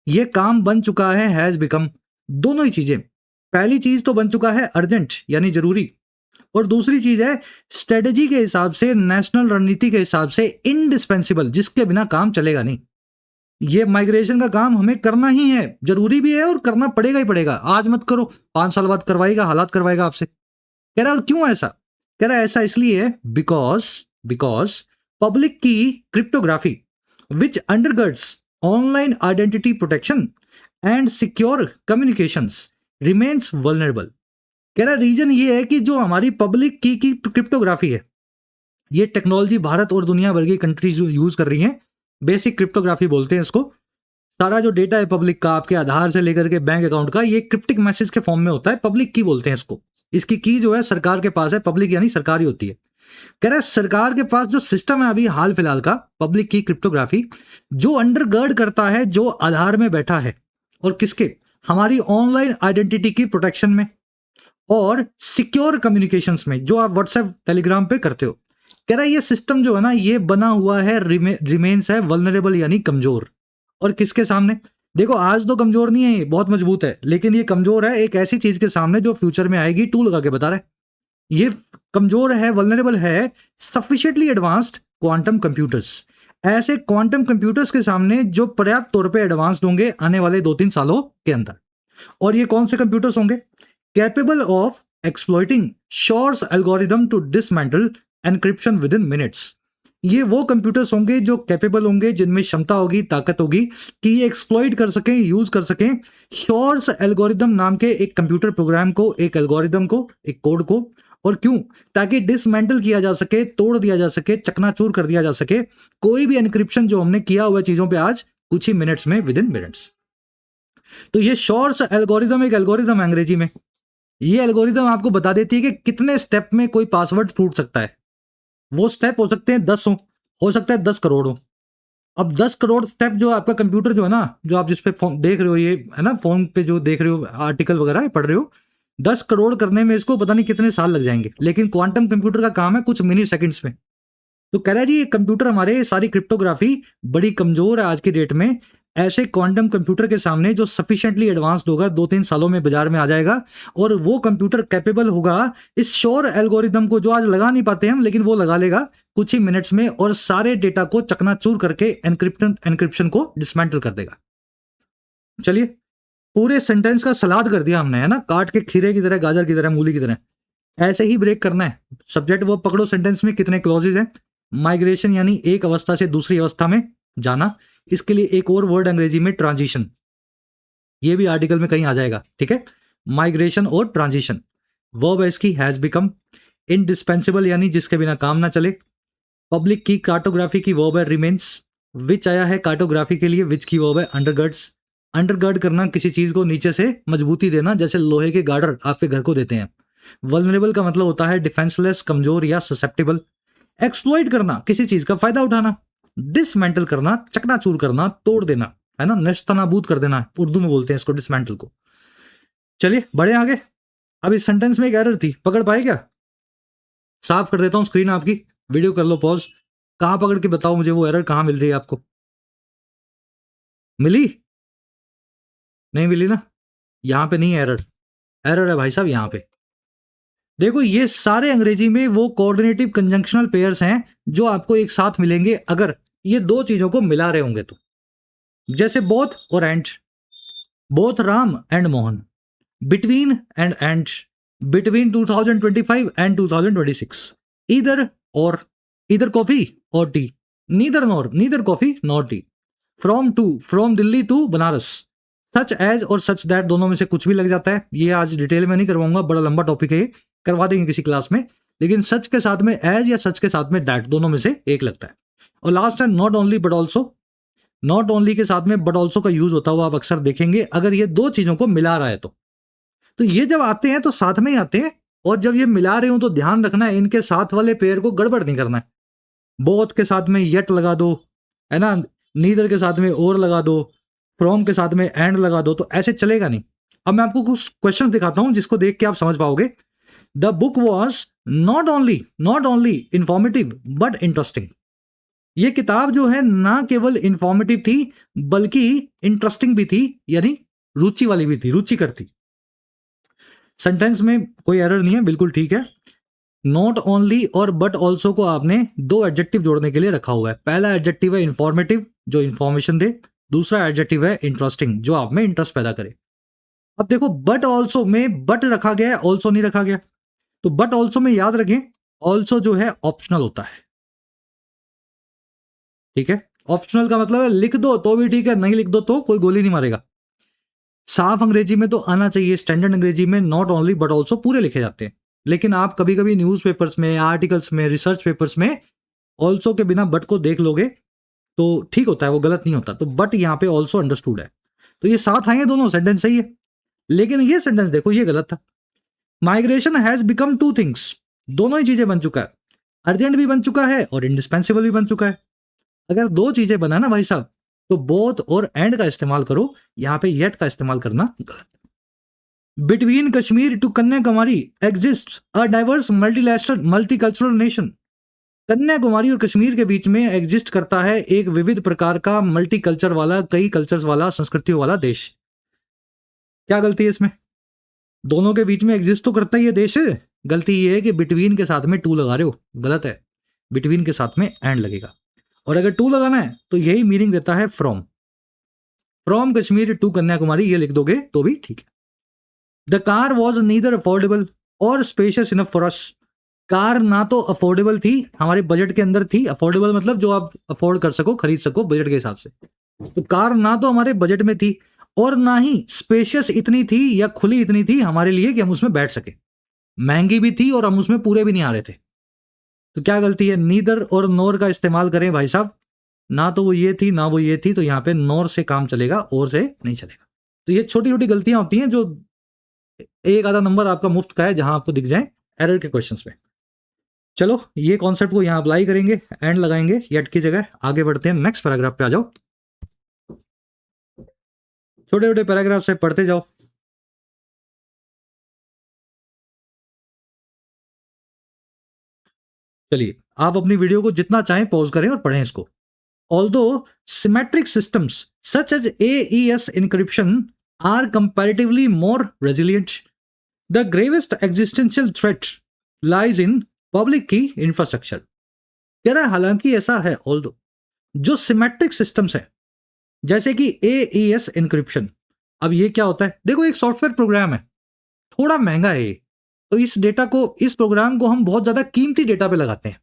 ये काम बन चुका है, हैज बिकम। दोनों ही चीजें, पहली चीज तो बन चुका है अर्जेंट यानी जरूरी, और दूसरी चीज है स्ट्रेटेजी के हिसाब से, नेशनल रणनीति के हिसाब से इंडिस्पेंसिबल, जिसके बिना काम चलेगा नहीं। ये माइग्रेशन का काम हमें करना ही है, जरूरी भी है और करना पड़ेगा ही पड़ेगा। आज मत करो, 5 साल बाद करवाएगा, हालात करवाएगा आपसे। कह रहा है और क्यों ऐसा? कह रहा है ऐसा इसलिए है बिकॉज पब्लिक की cryptography which undergirds online identity protection and secure communications remains vulnerable. कह रहा रीजन ये है कि जो हमारी पब्लिक की क्रिप्टोग्राफी है, ये टेक्नोलॉजी भारत और दुनिया भर की कंट्रीज यूज कर रही हैं। बेसिक क्रिप्टोग्राफी बोलते हैं इसको। सारा जो डेटा है पब्लिक का, आपके आधार से लेकर के बैंक अकाउंट का, ये क्रिप्टिक मैसेज के फॉर्म में होता है, पब्लिक की बोलते हैं इसको। इसकी की जो है सरकार के पास है, पब्लिक यानी सरकारी होती है। कह रहा है सरकार के पास जो सिस्टम है अभी हाल फिलहाल का, पब्लिक की क्रिप्टोग्राफी, जो अंडरगर्ड करता है, जो आधार में बैठा है, और किसके, हमारी ऑनलाइन आइडेंटिटी की प्रोटेक्शन में और सिक्योर कम्युनिकेशंस में, जो आप व्हाट्सएप टेलीग्राम पे करते हो। कह रहा है ये सिस्टम जो है ना, ये बना हुआ है, रिमेन्स है वल्नरेबल यानी कमजोर। और किसके सामने? देखो आज तो कमजोर नहीं है, ये बहुत मजबूत है, लेकिन ये कमजोर है एक ऐसी चीज के सामने जो फ्यूचर में आएगी। टू लगा के बता रहा है, ये कमजोर है, वल्नरेबल है सफिशिएंटली एडवांस्ड क्वांटम कंप्यूटर्स, ऐसे क्वांटम कंप्यूटर्स के सामने जो पर्याप्त तौर पे एडवांस्ड होंगे आने वाले 2-3 सालों के अंदर। और ये कौन से कंप्यूटर्स होंगे? Capable of exploiting Shor's algorithm to dismantle encryption within minutes. ये वो कंप्यूटर्स होंगे जो कैपेबल होंगे, जिनमें क्षमता होगी, ताकत होगी कि ये एक्सप्लॉइट कर सकें, यूज कर सकें शॉर्स एल्गोरिदम नाम के एक कंप्यूटर प्रोग्राम को, एक एल्गोरिदम को, एक कोड को। और क्यों? ताकि डिसमेंटल किया जा सके, तोड़ दिया जा सके, चकनाचूर कर दिया जा सके कोई भी एनक्रिप्शन जो हमने किया हुआ चीजों पे आज कुछ ही मिनट्स में, विद इन मिनट्स। तो ये शॉर्स एल्गोरिदम एक एल्गोरिदम अंग्रेजी में, ये एल्गोरिदम आपको बता देती है कि कितने स्टेप में कोई पासवर्ड टूट सकता है। वो स्टेप हो सकते हैं 10 हो सकता है 10 करोड़ हो। अब 10 करोड़ स्टेप जो आपका कंप्यूटर जो है ना, जो आप जिस पे देख रहे हो, ये है ना फोन पे जो देख रहे हो, आर्टिकल वगैरह पढ़ रहे हो, 10 करोड़ करने में इसको पता नहीं कितने साल लग जाएंगे, लेकिन क्वांटम कंप्यूटर का काम है कुछ मिनी सेकंड्स में। तो कह रहा है जी ये कंप्यूटर, हमारे सारी क्रिप्टोग्राफी बड़ी कमजोर है आज की डेट में। ऐसे क्वांटम कंप्यूटर के सामने जो सफिशिएंटली एडवांस्ड होगा, 2-3 सालों में बाजार में आ जाएगा, और वो कंप्यूटर कैपेबल होगा इस श्योर एल्गोरिदम को, जो आज लगा नहीं पाते हम, लेकिन वो लगा लेगा कुछ ही मिनट्स में, और सारे डेटा को चकनाचूर करके एनक्रिप्शन को डिसमेंटल कर देगा। चलिए, पूरे सेंटेंस का सलाद कर दिया हमने, है ना, काट के खीरे की तरह, गाजर की तरह, मूली की तरह। ऐसे ही ब्रेक करना है। सब्जेक्ट वर्ब पकड़ो, सेंटेंस में कितने क्लॉजेज हैं। माइग्रेशन यानी एक अवस्था से दूसरी अवस्था में जाना, इसके लिए एक और वर्ड अंग्रेजी में ट्रांजिशन, ये भी आर्टिकल में कहीं आ जाएगा, ठीक है। माइग्रेशन और ट्रांजिशन। वर्ब है इसकी हैज बिकम। इनडिस्पेंसिबल यानी जिसके बिना काम ना चले। पब्लिक की कार्टोग्राफी की वर्ब है रिमेन्स। विच आया है कार्टोग्राफी के लिए, विच की वर्ब है अंडरगर्ड्स। अंडरगर्ड करना, किसी चीज को नीचे से मजबूती देना, जैसे लोहे के गार्डर आपके घर को देते हैं। वल्नरेबल का मतलब होता है डिफेंसलेस, कमजोर या ससेप्टेबल। एक्सप्लॉइट करना, किसी चीज का फायदा उठाना। डिसमेंटल करना, चकनाचूर करना, तोड़ देना, है ना, नेस्तनाबूद कर देना, उर्दू में बोलते हैं इसको डिसमेंटल को। चलिए बढ़े आगे। अब इस सेंटेंस में एक एरर थी, पकड़ पाए क्या? साफ कर देता हूं स्क्रीन आपकी, वीडियो कर लो पॉज। कहां पकड़ के बताओ मुझे वो एरर कहां मिल रही है आपको? मिली? नहीं मिली ना? यहां पे नहीं है एरर, एरर है भाई साहब यहां पे। देखो ये सारे अंग्रेजी में वो कोऑर्डिनेटिव कंजंक्शनल पेयर्स हैं जो आपको एक साथ मिलेंगे अगर ये दो चीजों को मिला रहे होंगे तो। जैसे बोथ और and, both Ram and Mohan, between and, between 2025 and 2026, इधर और, इधर कॉफी और tea, neither nor, neither coffee nor tea, from to, from Delhi to Banaras, such as और सच दैट दोनों में से कुछ भी लग जाता है। ये आज डिटेल में नहीं करवाऊंगा, बड़ा लंबा टॉपिक है, करवा देंगे किसी क्लास में। लेकिन सच के साथ में एज या सच के साथ में दैट, दोनों में से एक लगता है। और लास्ट है not only but also. Not only के साथ में बट ऑल्सो का यूज होता हुआ आप अक्सर देखेंगे अगर ये दो चीजों को मिला रहा है तो ये जब आते हैं तो साथ में ही आते हैं। और जब ये मिला रहे हो तो ध्यान रखना है इनके साथ वाले पेयर को गड़बड़ नहीं करना है। बोथ के साथ में येट लगा दो, है ना, नीदर के साथ में और लगा दो, फ्रॉम के साथ में एंड लगा दो, तो ऐसे चलेगा नहीं। अब मैं आपको कुछ क्वेश्चंस दिखाता हूं जिसको देख के आप समझ पाओगे। The book was not only informative but interesting. ये किताब जो है ना केवल इंफॉर्मेटिव थी बल्कि इंटरेस्टिंग भी थी, यानी रुचि वाली भी थी, रुचिकर थी। सेंटेंस में कोई एरर नहीं है, बिल्कुल ठीक है। नॉट ओनली और बट ऑल्सो को आपने दो एडजेक्टिव जोड़ने के लिए रखा हुआ है। पहला एडजेक्टिव है इंफॉर्मेटिव, जो इंफॉर्मेशन दे। दूसरा एडजेक्टिव है इंटरेस्टिंग, जो आप में इंटरेस्ट पैदा करे। अब देखो बट ऑल्सो में बट रखा गया है, ऑल्सो नहीं रखा गया। तो बट ऑल्सो में याद रखें, ऑल्सो जो है ऑप्शनल होता है, ठीक है। ऑप्शनल का मतलब है लिख दो तो भी ठीक है, नहीं लिख दो तो कोई गोली नहीं मारेगा। साफ अंग्रेजी में तो आना चाहिए, स्टैंडर्ड अंग्रेजी में नॉट ओनली बट ऑल्सो पूरे लिखे जाते हैं। लेकिन आप कभी कभी न्यूज़पेपर्स में, आर्टिकल्स में, रिसर्च पेपर्स में ऑल्सो के बिना बट को देख लोगे तो ठीक होता है, वो गलत नहीं होता। तो बट यहाँ पे ऑल्सो अंडरस्टूड है, तो ये साथ आए दोनों, सेंटेंस सही है। लेकिन ये सेंटेंस देखो, ये गलत था। Migration has become two things, दोनों ही चीजें बन चुका है। अर्जेंट भी बन चुका है और इंडिस्पेंसिबल भी बन चुका है। अगर दो चीजें बना ना भाई साहब, तो बोथ और एंड का इस्तेमाल करो, यहां पे येट का इस्तेमाल करना गलत। Between Kashmir to Kanyakumari exist a diverse multicultural nation. Kanyakumari और कश्मीर के बीच में एग्जिस्ट करता है एक विविध प्रकार का मल्टी कल्चर वाला, कई कल्चर्स वाला, संस्कृतियों वाला देश। क्या गलती है इसमें? दोनों के बीच में एग्जिस्ट तो करता ही है देश। गलती ये है कि बिटवीन के साथ में टू लगा रहे हो, गलत है। बिटवीन के साथ में एंड लगेगा, और अगर टू लगाना है तो यही मीनिंग देता है from. From Kashmir to Kanyakumari ये लिख दोगे तो भी ठीक है। The car was neither affordable और spacious enough for us. Car ना तो अफोर्डेबल थी, हमारे बजट के अंदर थी। अफोर्डेबल मतलब जो आप अफोर्ड कर सको, खरीद सको बजट के हिसाब से। तो कार ना तो हमारे बजट में थी और ना ही स्पेशियस इतनी थी या खुली इतनी थी हमारे लिए कि हम उसमें बैठ सके। महंगी भी थी और हम उसमें पूरे भी नहीं आ रहे थे। तो क्या गलती है? नीदर और नोर का इस्तेमाल करें भाई साहब। ना तो वो ये थी ना वो ये थी, तो यहां पे नोर से काम चलेगा, और से नहीं चलेगा। तो ये छोटी छोटी गलतियां होती हैं जो एक आधा नंबर आपका मुफ्त का है, जहां आपको दिख जाए एरर के क्वेश्चंस में। चलो ये कॉन्सेप्ट को यहां अप्लाई करेंगे, एंड लगाएंगे येट की जगह। आगे बढ़ते हैं, नेक्स्ट पैराग्राफ पे आ जाओ। छोटे छोटे पैराग्राफ से पढ़ते जाओ। चलिए आप अपनी वीडियो को जितना चाहें पॉज करें और पढ़ें इसको। Although symmetric systems such as AES encryption are comparatively more resilient, the gravest existential threat lies in public key infrastructure। कह रहा है हालांकि ऐसा है, ऑल्दो जो सिमेट्रिक सिस्टम्स है जैसे कि AES encryption, अब ये क्या होता है, देखो एक सॉफ्टवेयर प्रोग्राम है, थोड़ा महंगा है ये, तो इस प्रोग्राम को हम बहुत ज्यादा कीमती डेटा पे लगाते हैं।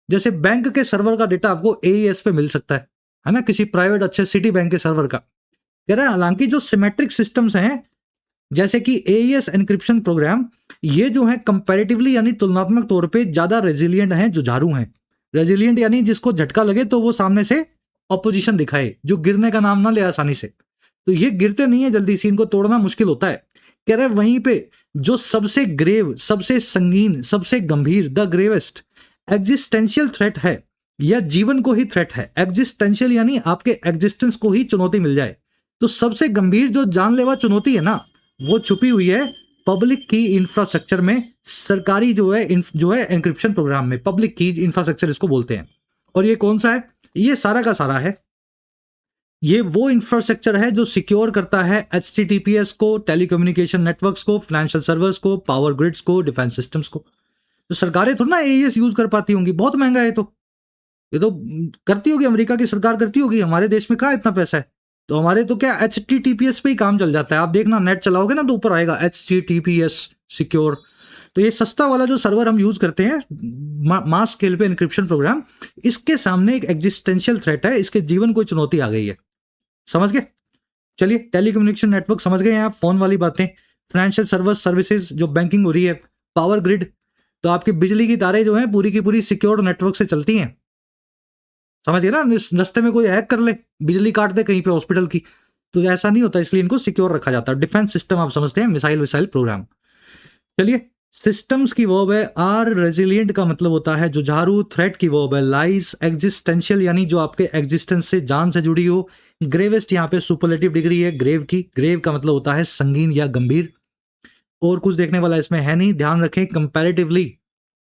जैसे बैंक के सर्वर का डेटा आपको एईएस पे मिल सकता है ना, किसी प्राइवेट अच्छे सिटी बैंक के सर्वर का। कह रहा है हालांकि जो सिमेट्रिक सिस्टम्स हैं जैसे कि एईएस एन्क्रिप्शन प्रोग्राम, ये जो है कंपैरेटिवली यानी तुलनात्मक तौर पे ज्यादा रेजिलिएंट हैं, जुझारू हैं। रेजिलिएंट यानी जिसको झटका लगे तो वो सामने से ऑपोजिशन दिखाए, जो गिरने का नाम ना ले आसानी से। तो ये गिरते नहीं है जल्दी से, इनको तोड़ना मुश्किल होता है। कह रहे वहीं पे जो सबसे ग्रेव, सबसे संगीन, सबसे गंभीर, द ग्रेवेस्ट एग्जिस्टेंशियल थ्रेट है, या जीवन को ही थ्रेट है। एग्जिस्टेंशियल यानी आपके एग्जिस्टेंस को ही चुनौती मिल जाए। तो सबसे गंभीर जो जानलेवा चुनौती है ना, वो छुपी हुई है पब्लिक की इंफ्रास्ट्रक्चर में, सरकारी जो है एन्क्रिप्शन प्रोग्राम में। पब्लिक की इंफ्रास्ट्रक्चर इसको बोलते हैं। और ये कौन सा है? ये सारा का सारा है, ये वो इंफ्रास्ट्रक्चर है जो सिक्योर करता है HTTPS को, टेलीकम्युनिकेशन नेटवर्क्स को, फाइनेंशियल सर्वर्स को, पावर ग्रिड्स को, डिफेंस सिस्टम्स को। तो सरकारें थोड़ा ना एईएस यूज कर पाती होंगी, बहुत महंगा है। ये तो करती होगी, अमेरिका की सरकार करती होगी, हमारे देश में कहाँ इतना पैसा है। तो हमारे तो क्या HTTPS पे ही काम चल जाता है। आप देखना नेट चलाओगे ना तो ऊपर आएगा HTTPS सिक्योर। तो ये सस्ता वाला जो सर्वर हम यूज करते हैं मास स्केल पे एन्क्रिप्शन प्रोग्राम, इसके सामने एक एग्जिस्टेंशियल थ्रेट है, इसके जीवन को चुनौती आ गई है। समझ गए? चलिए, टेलीकम्युनिकेशन नेटवर्क समझ गए आप, फोन वाली बातें, फाइनेंशियल सर्विसेज जो बैंकिंग हो रही है, पावर ग्रिड, तो आपकी बिजली की तारें जो हैं पूरी की पूरी सिक्योर नेटवर्क से चलती हैं। समझ गए ना? रास्ते में कोई हैक कर ले, बिजली काट दे कहीं पे हॉस्पिटल की, तो ऐसा नहीं होता, इसलिए इनको सिक्योर रखा जाता है। डिफेंस सिस्टम आप समझते हैं, मिसाइल विसाइल प्रोग्राम। चलिए, सिस्टम्स की वर्ब है आर, रेजिलिएंट का मतलब होता है जुझारू, थ्रेट की वर्ब है लाइज, एग्जिस्टेंशियल यानी जो आपके एग्जिस्टेंस से, जान से जुड़ी हो, ग्रेवेस्ट यहाँ पे सुपरलेटिव डिग्री है ग्रेव की, ग्रेव का मतलब होता है संगीन या गंभीर। और कुछ देखने वाला इसमें है नहीं, ध्यान रखें कंपैरेटिवली,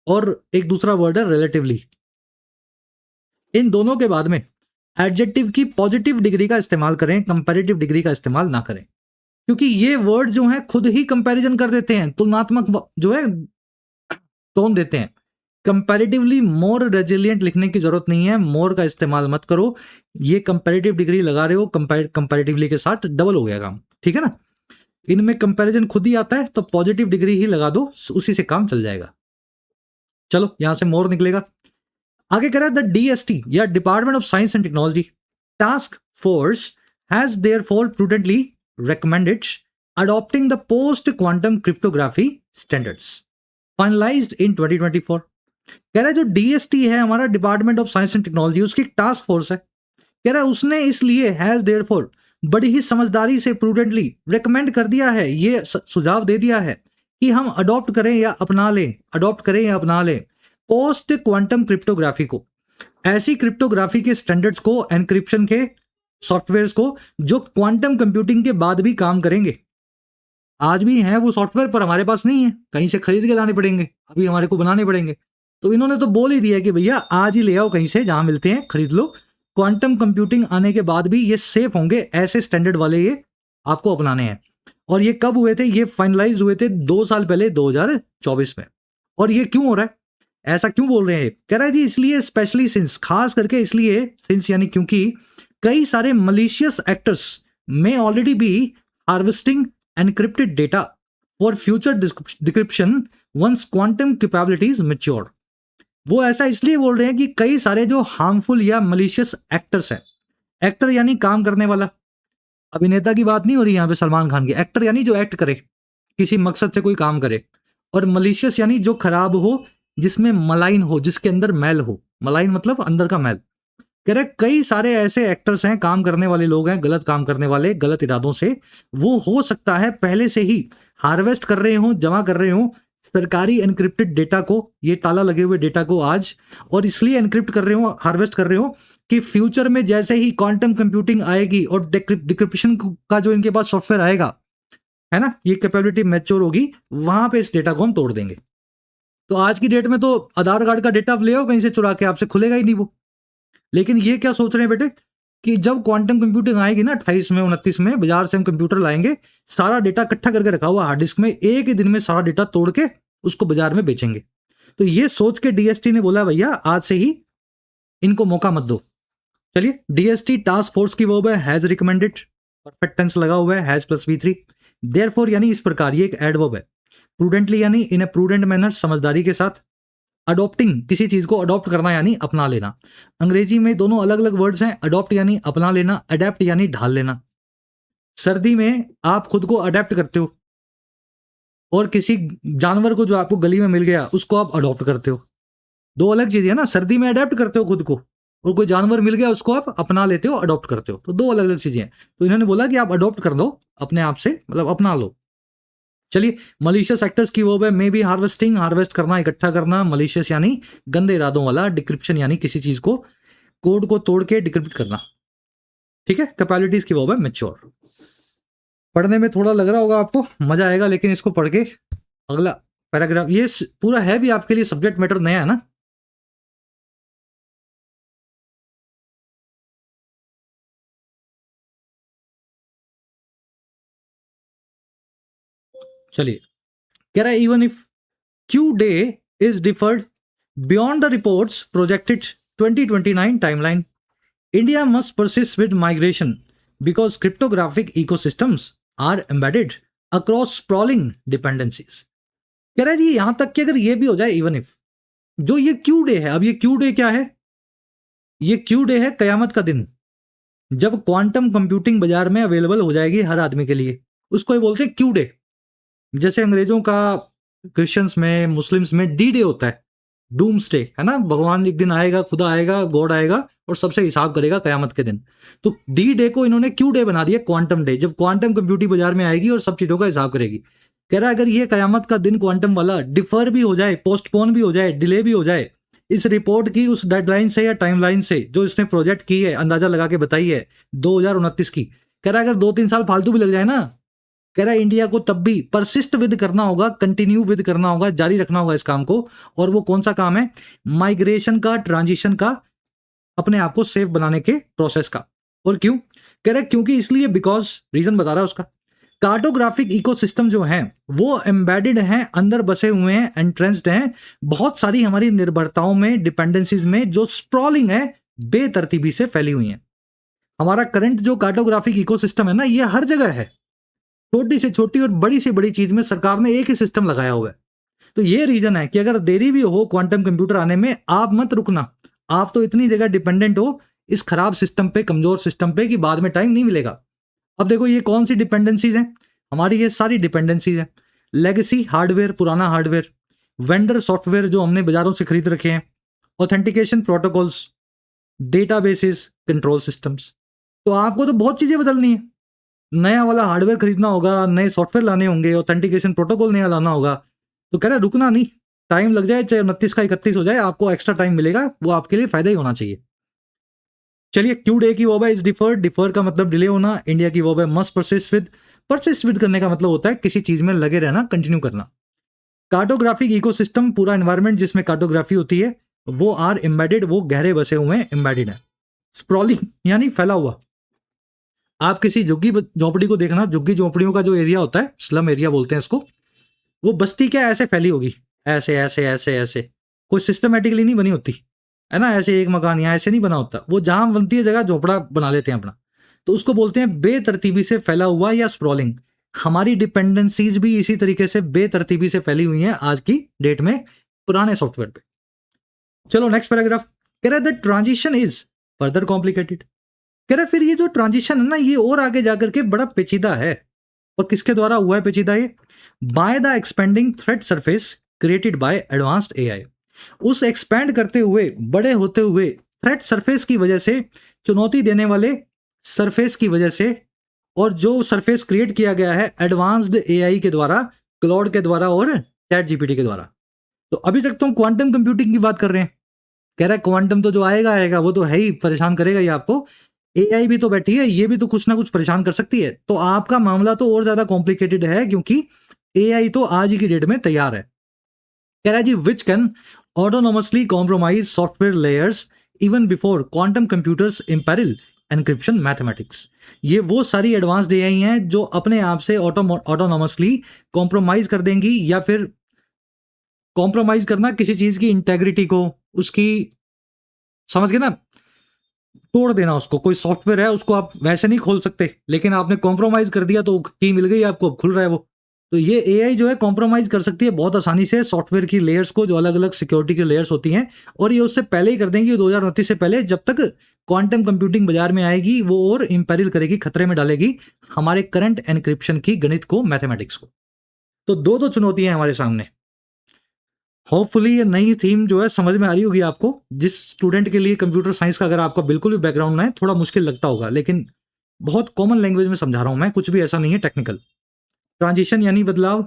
और एक दूसरा वर्ड है रिलेटिवली। इन दोनों के बाद में एडजेक्टिव की पॉजिटिव डिग्री का इस्तेमाल करें, कंपैरेटिव डिग्री का इस्तेमाल ना करें, क्योंकि ये वर्ड जो है खुद ही कंपैरिजन कर देते हैं, तुलनात्मक जो है टोन देते हैं। कंपैरेटिवली मोर रेजिलिएंट लिखने की जरूरत नहीं है, मोर का इस्तेमाल मत करो। ये कंपैरेटिव डिग्री लगा रहे हो, कंपैरेटिवली के साथ डबल हो गया काम, ठीक है ना? इनमें कंपैरिजन खुद ही आता है, तो पॉजिटिव डिग्री ही लगा दो, उसी से काम चल जाएगा। चलो, यहां से मोर निकलेगा। आगे कह रहा है द DST या department of science and technology task force has therefore prudently recommended adopting the post quantum cryptography standards finalized in 2024। कह रहा है जो DST है हमारा, department of science and technology, उसकी टास्क फोर्स है। कह रहा है उसने इसलिए हैज देयरफॉर बड़ी ही समझदारी से प्रूडेंटली रेकमेंड कर दिया है, ये सुझाव दे दिया है कि हम अडॉप्ट करें या अपना लें पोस्ट क्वांटम क्रिप्टोग्राफी को, ऐसी क्रिप्टोग्राफी के स्टैंडर्ड्स को, एनक्रिप्शन के सॉफ्टवेयर्स को जो क्वांटम कंप्यूटिंग के बाद भी काम करेंगे। आज भी हैं वो सॉफ्टवेयर, पर हमारे पास नहीं है, कहीं से खरीद के लाने पड़ेंगे, अभी हमारे को बनाने पड़ेंगे। तो इन्होंने तो बोल ही दिया कि भैया आज ही ले आओ, कहीं से जहां मिलते हैं खरीद लो। क्वांटम कंप्यूटिंग आने के बाद भी ये सेफ होंगे, ऐसे स्टैंडर्ड वाले ये आपको अपनाने हैं। और ये कब हुए थे? ये फाइनलाइज हुए थे 2 साल पहले, 2024 में। और ये क्यों हो रहा है, ऐसा क्यों बोल रहे हैं? कह रहा है जी इसलिए, स्पेशली सिंस, खास करके इसलिए, सिंस यानी क्योंकि कई सारे मलिशियस एक्टर्स में already be harvesting encrypted data for future decryption once quantum capabilities mature. वो ऐसा इसलिए बोल रहे हैं कि कई सारे जो हार्मफुल या मलिशियस एक्टर्स हैं, एक्टर यानी काम करने वाला, अभिनेता की बात नहीं हो रही यहां पे सलमान खान की, एक्टर यानी जो एक्ट करे, किसी मकसद से कोई काम करे, और मलिशियस यानी जो खराब हो, जिसमें मलाइन हो, जिसके अंदर मैल हो, मलाइन मतलब अंदर का मैल। कह रहे कई सारे ऐसे एक्टर्स हैं, काम करने वाले लोग हैं, गलत काम करने वाले, गलत इरादों से, वो हो सकता है पहले से ही हार्वेस्ट कर रहे हो, जमा कर रहे हो सरकारी एनक्रिप्टेड डेटा को, ये ताला लगे हुए डेटा को आज, और इसलिए एनक्रिप्ट कर रहे हो, हार्वेस्ट कर रहे हो कि फ्यूचर में जैसे ही क्वांटम कंप्यूटिंग आएगी और डिक्रिप्शन का जो इनके पास सॉफ्टवेयर आएगा, है ना, ये कैपेबिलिटी मैच्योर होगी, वहां पे इस डेटा को हम तोड़ देंगे। तो आज की डेट में तो आधार कार्ड का डेटा आप ले आओ कहीं से चुरा के, आपसे खुलेगा ही नहीं वो। लेकिन ये क्या सोच रहे हैं बेटे कि जब क्वांटम कंप्यूटिंग आएगी ना 28 में 29 में, बाजार से हम कंप्यूटर लाएंगे, सारा डेटा इकट्ठा करके रखा हुआ हार्ड डिस्क में, एक ही दिन में सारा डेटा तोड़ के उसको बाजार में बेचेंगे। तो ये सोच के DST ने बोला भैया आज से ही इनको मौका मत दो। चलिए, DST टास्क फोर्स की वर्ब है हैज रिकमेंडेड, परफेक्ट टेंस लगा हुआ है, हैज प्लस V3। देयरफॉर यानी इस प्रकार, ये एक एडवर्ब है। प्रूडेंटली यानी इन ए प्रूडेंट मैनर, समझदारी के साथ। अडॉप्टिंग, किसी चीज को अडॉप्ट करना यानी अपना लेना। अंग्रेजी में दोनों अलग अलग वर्ड्स हैं, अडॉप्ट यानी अपना लेना, अडेप्ट यानी ढाल लेना। सर्दी में आप खुद को अडेप्ट करते हो, और किसी जानवर को जो आपको गली में मिल गया उसको आप अडॉप्ट करते हो। दो अलग चीजें है ना, सर्दी में अडेप्ट करते हो खुद को, और कोई जानवर मिल गया उसको आप अपना लेते हो, अडॉप्ट करते हो, तो दो अलग अलग चीजें हैं। तो इन्होंने बोला कि आप अडॉप्ट कर दो अपने आप से, मतलब अपना लो। चलिए, मलिशियस एक्टर्स की वो है मे बी हार्वेस्टिंग, हार्वेस्ट करना, इकट्ठा करना। मलिशियस यानी गंदे इरादों वाला। डिक्रिप्शन यानी किसी चीज को, कोड को तोड़ के डिक्रिप्ट करना। ठीक है। कैपेबिलिटीज की वो है मैच्योर। पढ़ने में थोड़ा लग रहा होगा आपको, मजा आएगा, लेकिन इसको पढ़ के अगला पैराग्राफ, ये पूरा है भी आपके लिए सब्जेक्ट मैटर नया है ना। चलिए, कह रहा है even if Q day is deferred beyond the reports projected 2029 timeline, India must persist with migration because cryptographic ecosystems are embedded across sprawling dependencies. कह रहा है जी यहां तक कि अगर ये भी हो जाए, इवन इफ, जो ये क्यू डे है, अब ये क्यू डे क्या है? ये क्यू डे है कयामत का दिन, जब क्वांटम कंप्यूटिंग बाजार में अवेलेबल हो जाएगी हर आदमी के लिए, उसको ये बोलते हैं क्यू डे। जैसे अंग्रेजों का क्रिश्चियंस में, मुस्लिम्स में डी डे होता है, डूम्सडे, है ना, भगवान एक दिन आएगा, खुदा आएगा, गॉड आएगा और सबसे हिसाब करेगा कयामत के दिन। तो डी डे को इन्होंने क्यू डे बना दिया, क्वांटम डे, जब क्वांटम कंप्यूटिंग बाजार में आएगी और सब चीजों का हिसाब करेगी। कह रहा है अगर ये कयामत का दिन क्वांटम वाला डिफर भी हो जाए, पोस्टपोन भी हो जाए, डिले भी हो जाए इस रिपोर्ट की उस डेडलाइन से या टाइमलाइन से जो इसने प्रोजेक्ट की है, अंदाजा लगा के बताई है 2029 की, कह रहा है अगर 2-3 साल फालतू भी लग जाए ना, कह रहा है इंडिया को तब भी परसिस्ट विद करना होगा, कंटिन्यू विद करना होगा, जारी रखना होगा इस काम को। और वो कौन सा काम है? माइग्रेशन का, ट्रांजिशन का, अपने आप को सेफ बनाने के प्रोसेस का। और क्यों? कह रहा है क्योंकि इसलिए, बिकॉज, रीजन बता रहा है उसका, कार्टोग्राफिक इकोसिस्टम जो हैं वो एम्बेडेड हैं, अंदर बसे हुए हैं, एंट्रेंस्ड हैं बहुत सारी हमारी निर्भरताओं में, डिपेंडेंसीज में, जो स्प्रॉलिंग है, बेतरतीबी से फैली हुई हैं। हमारा करंट जो कार्टोग्राफिक इकोसिस्टम है ना, ये हर जगह है, छोटी से छोटी और बड़ी से बड़ी चीज में सरकार ने एक ही सिस्टम लगाया हुआ है। तो ये रीजन है कि अगर देरी भी हो क्वांटम कंप्यूटर आने में, आप मत रुकना, आप तो इतनी जगह डिपेंडेंट हो इस खराब सिस्टम पे, कमजोर सिस्टम पे, कि बाद में टाइम नहीं मिलेगा। अब देखो ये कौन सी डिपेंडेंसीज हैं हमारी, ये सारी डिपेंडेंसीज हैं। लेगेसी हार्डवेयर, पुराना हार्डवेयर, वेंडर सॉफ्टवेयर जो हमने बाजारों से खरीद रखे हैं, authentication protocols, databases, control systems. तो आपको तो बहुत चीजें बदलनी है, नया वाला हार्डवेयर खरीदना होगा, नए सॉफ्टवेयर लाने होंगे, ऑथेंटिकेशन प्रोटोकॉल नया लाना होगा। तो कह रहा है रुकना नहीं, टाइम लग जाए, चाहे 29 का 31 हो जाए, आपको एक्स्ट्रा टाइम मिलेगा, वो आपके लिए फायदा ही होना चाहिए। चलिए, क्यू डे की वर्ब है इज डिफर्ड, डिफर का मतलब डिले होना। इंडिया की वर्ब है must persist with, persist with करने का मतलब होता है किसी चीज में लगे रहना, कंटिन्यू करना। कार्टोग्राफिक इकोसिस्टम, पूरा एनवायरमेंट जिसमें कार्टोग्राफी होती है, वो आर एम्बेडेड, वो गहरे बसे हुए हैं, एम्बेडेड है। स्प्रॉलिंग यानी फैला हुआ। आप किसी झुग्गी झोंपड़ी को देखना, झुग्गी झोंपड़ियों का जो एरिया होता है, स्लम एरिया बोलते हैं इसको, वो बस्ती क्या ऐसे फैली होगी, ऐसे ऐसे ऐसे ऐसे, कोई सिस्टमेटिकली नहीं बनी होती, है ना, ऐसे एक मकान यहाँ ऐसे नहीं बना होता, वो जहां बनती है जगह झोपड़ा बना लेते हैं अपना, तो उसको बोलते हैं बेतरतीबी से फैला हुआ या स्प्रॉलिंग। हमारी डिपेंडेंसीज भी इसी तरीके से बेतरतीबी से फैली हुई हैं आज की डेट में, पुराने सॉफ्टवेयर पे। चलो नेक्स्ट पैराग्राफ, कह रहा है the transition is further complicated. कह रहा है फिर ये जो ट्रांजिशन है ना, ये और आगे जाकर के बड़ा पेचीदा है। और किसके द्वारा हुआ है पेचीदा? ये by the expanding threat surface created by advanced AI. उस एक्सपैंड करते हुए, बड़े होते हुए थ्रेट सरफेस की वजह से, चुनौती देने वाले सरफेस की वजह से, और जो सरफेस क्रिएट किया गया है एडवांस्ड एआई के द्वारा, क्लाउड के द्वारा और चैट जीपीटी के द्वारा। तो अभी तक तुम क्वांटम कंप्यूटिंग की बात कर रहे हैं, कह रहा है क्वांटम तो जो आएगा आएगा, वो तो है ही, परेशान करेगा ही आपको। एआई भी तो बैठी है, ये भी तो कुछ ना कुछ परेशान कर सकती है। तो आपका मामला तो और ज्यादा कॉम्प्लिकेटेड है, क्योंकि एआई तो आज ही की डेट में तैयार है। कह रहा है जी which can autonomously compromise software layers even before quantum computers imperil encryption mathematics. ये वो सारी एडवांस्ड एआई हैं जो अपने आप से ऑटोनोमसली कॉम्प्रोमाइज कर देंगी, या फिर कॉम्प्रोमाइज करना किसी चीज की इंटेग्रिटी को, उसकी, समझ गए ना, तोड़ देना उसको। कोई सॉफ्टवेयर है उसको आप वैसे नहीं खोल सकते, लेकिन आपने कॉम्प्रोमाइज कर दिया तो की मिल गई आपको, अब खुल रहा है वो। तो ये एआई जो है कॉम्प्रोमाइज कर सकती है बहुत आसानी से सॉफ्टवेयर की लेयर्स को, जो अलग अलग सिक्योरिटी की लेयर्स होती हैं, और ये उससे पहले ही कर देंगी 2029 से पहले, जब तक क्वांटम कंप्यूटिंग बाजार में आएगी वो और इंपेरिल करेगी, खतरे में डालेगी हमारे करंट एनक्रिप्शन की गणित को, मैथमेटिक्स को। तो दो दो चुनौतियां हमारे सामने। होपफुली ये नई थीम जो है समझ में आ रही होगी आपको। जिस स्टूडेंट के लिए कंप्यूटर साइंस का अगर आपका बिल्कुल भी बैकग्राउंड ना है, थोड़ा मुश्किल लगता होगा, लेकिन बहुत कॉमन लैंग्वेज में समझा रहा हूं मैं, कुछ भी ऐसा नहीं है टेक्निकल। ट्रांजिशन यानी बदलाव,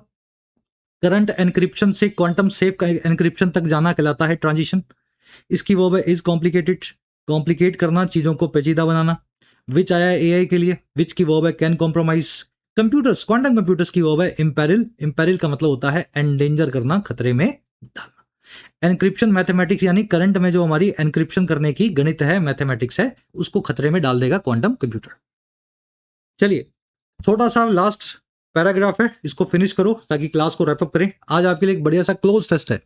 करंट एनक्रिप्शन से क्वांटम सेफ का एनक्रिप्शन तक जाना कहलाता है ट्रांजिशन। इसकी वर्ब है इज कॉम्प्लिकेटेड, कॉम्प्लिकेट करना, चीजों को पेचीदा बनाना। विच आया है एआई के लिए, विच की वर्ब है can compromise. Computers, quantum computers की वर्ब है इम्पेरिल, इम्पेरिल का मतलब होता है एंडेंजर करना, खतरे में डालना। एनक्रिप्शन मैथमेटिक्स यानी करंट में जो हमारी एनक्रिप्शन करने की गणित है, मैथमेटिक्स है, उसको खतरे में डाल देगा क्वांटम कंप्यूटर। चलिए, छोटा सा लास्ट पैराग्राफ है, इसको फिनिश करो ताकि क्लास को रैपअप करें। आज आपके लिए एक बढ़िया सा क्लोज टेस्ट है।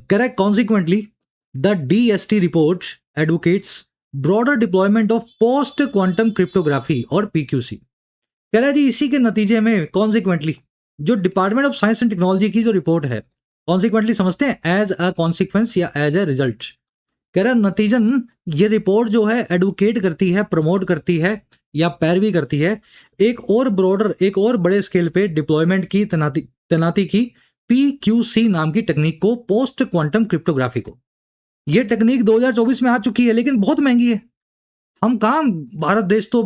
Correct, consequently the DST report advocates broader deployment of post quantum cryptography और पीक्यूसी। कह रहा है जी इसी के नतीजे में कॉन्सिक्वेंटली जो department of science and technology की जो रिपोर्ट है, कॉन्सिक्वेंटली समझते हैं एज अ कॉन्सिक्वेंस या एज अ रिजल्ट। कह रहा है नतीजन ये रिपोर्ट जो है एडवोकेट करती है, प्रमोट करती है या पैरवी करती है एक और ब्रॉडर, एक और बड़े स्केल पे डिप्लॉयमेंट की, तैनाती की पीक्यूसी नाम की टेक्निक को, पोस्ट क्वांटम क्रिप्टोग्राफी को। ये टेक्निक 2024 में आ चुकी है, लेकिन बहुत महंगी है। हम कहाँ, भारत देश तो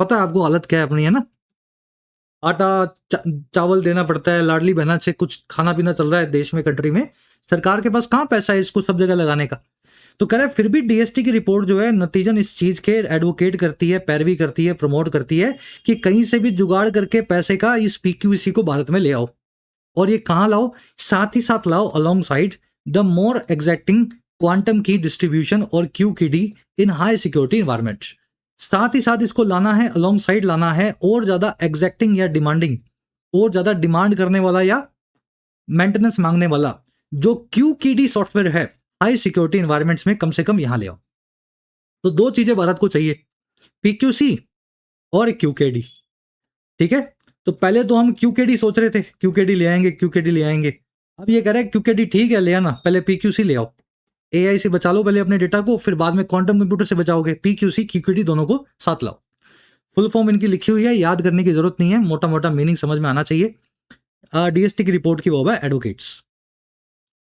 पता है आपको हालत क्या है अपनी, है ना। आटा चावल देना पड़ता है, लाडली बहना से कुछ खाना पीना चल रहा है देश में, कंट्री में। सरकार के पास कहाँ पैसा है इसको सब जगह लगाने का। तो कह रहा है फिर भी डीएसटी की रिपोर्ट जो है नतीजन इस चीज के एडवोकेट करती है, पैरवी करती है, प्रमोट करती है कि कहीं से भी जुगाड़ करके पैसे का इस पीक्यूसी को भारत में ले आओ। और ये कहाँ लाओ, साथ ही साथ लाओ along side the more एग्जैक्टिंग quantum key distribution और क्यू की डी इन हाई सिक्योरिटी इन्वायरमेंट। साथ ही साथ इसको लाना है, अलोंग साइड लाना है और ज्यादा एग्जैक्टिंग या डिमांडिंग, और ज्यादा डिमांड करने वाला या मेंटेनेंस मांगने वाला जो क्यू की डी सॉफ्टवेयर है हाई सिक्योरिटी इन्वायरमेंट्स में कम से कम यहां ले आओ। तो दो चीजें भारत को चाहिए, पीक्यूसी और क्यूकेडी। ठीक है, तो पहले तो हम क्यूकेडी सोच रहे थे, क्यूकेडी ले आएंगे, क्यूकेडी ले आएंगे। अब ये कह रहे हैं क्यूकेडी ठीक है ले आना, पहले पीक्यूसी ले आओ। एआई से बचा लो पहले अपने डेटा को, फिर बाद में क्वांटम कंप्यूटर से बचाओगे। पीक्यूसी क्यूकेडी दोनों को साथ लाओ। फुल फॉर्म इनकी लिखी हुई है, याद करने की जरूरत नहीं है, मोटा मोटा मीनिंग समझ में आना चाहिए। डीएसटी की रिपोर्ट की वो है एडवोकेट्स।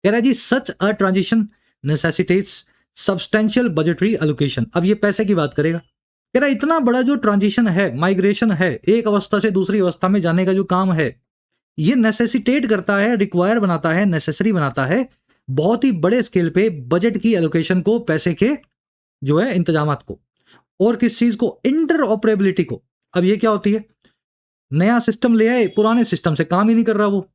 कह रहा है जी such a transition necessitates substantial budgetary allocation. अब ये पैसे की बात करेगा। कह रहा है इतना बड़ा जो ट्रांजिशन है, माइग्रेशन है, एक अवस्था से दूसरी अवस्था में जाने का जो काम है, ये नेसेसिटेट करता है, रिक्वायर बनाता है, नेसेसरी बनाता है बहुत ही बड़े स्केल पे बजट की एलोकेशन को, पैसे के जो है इंतजामात को। और किस चीज को, इंटर ऑपरेबिलिटी को। अब ये क्या होती है, नया सिस्टम ले आए, पुराने सिस्टम से काम ही नहीं कर रहा वो।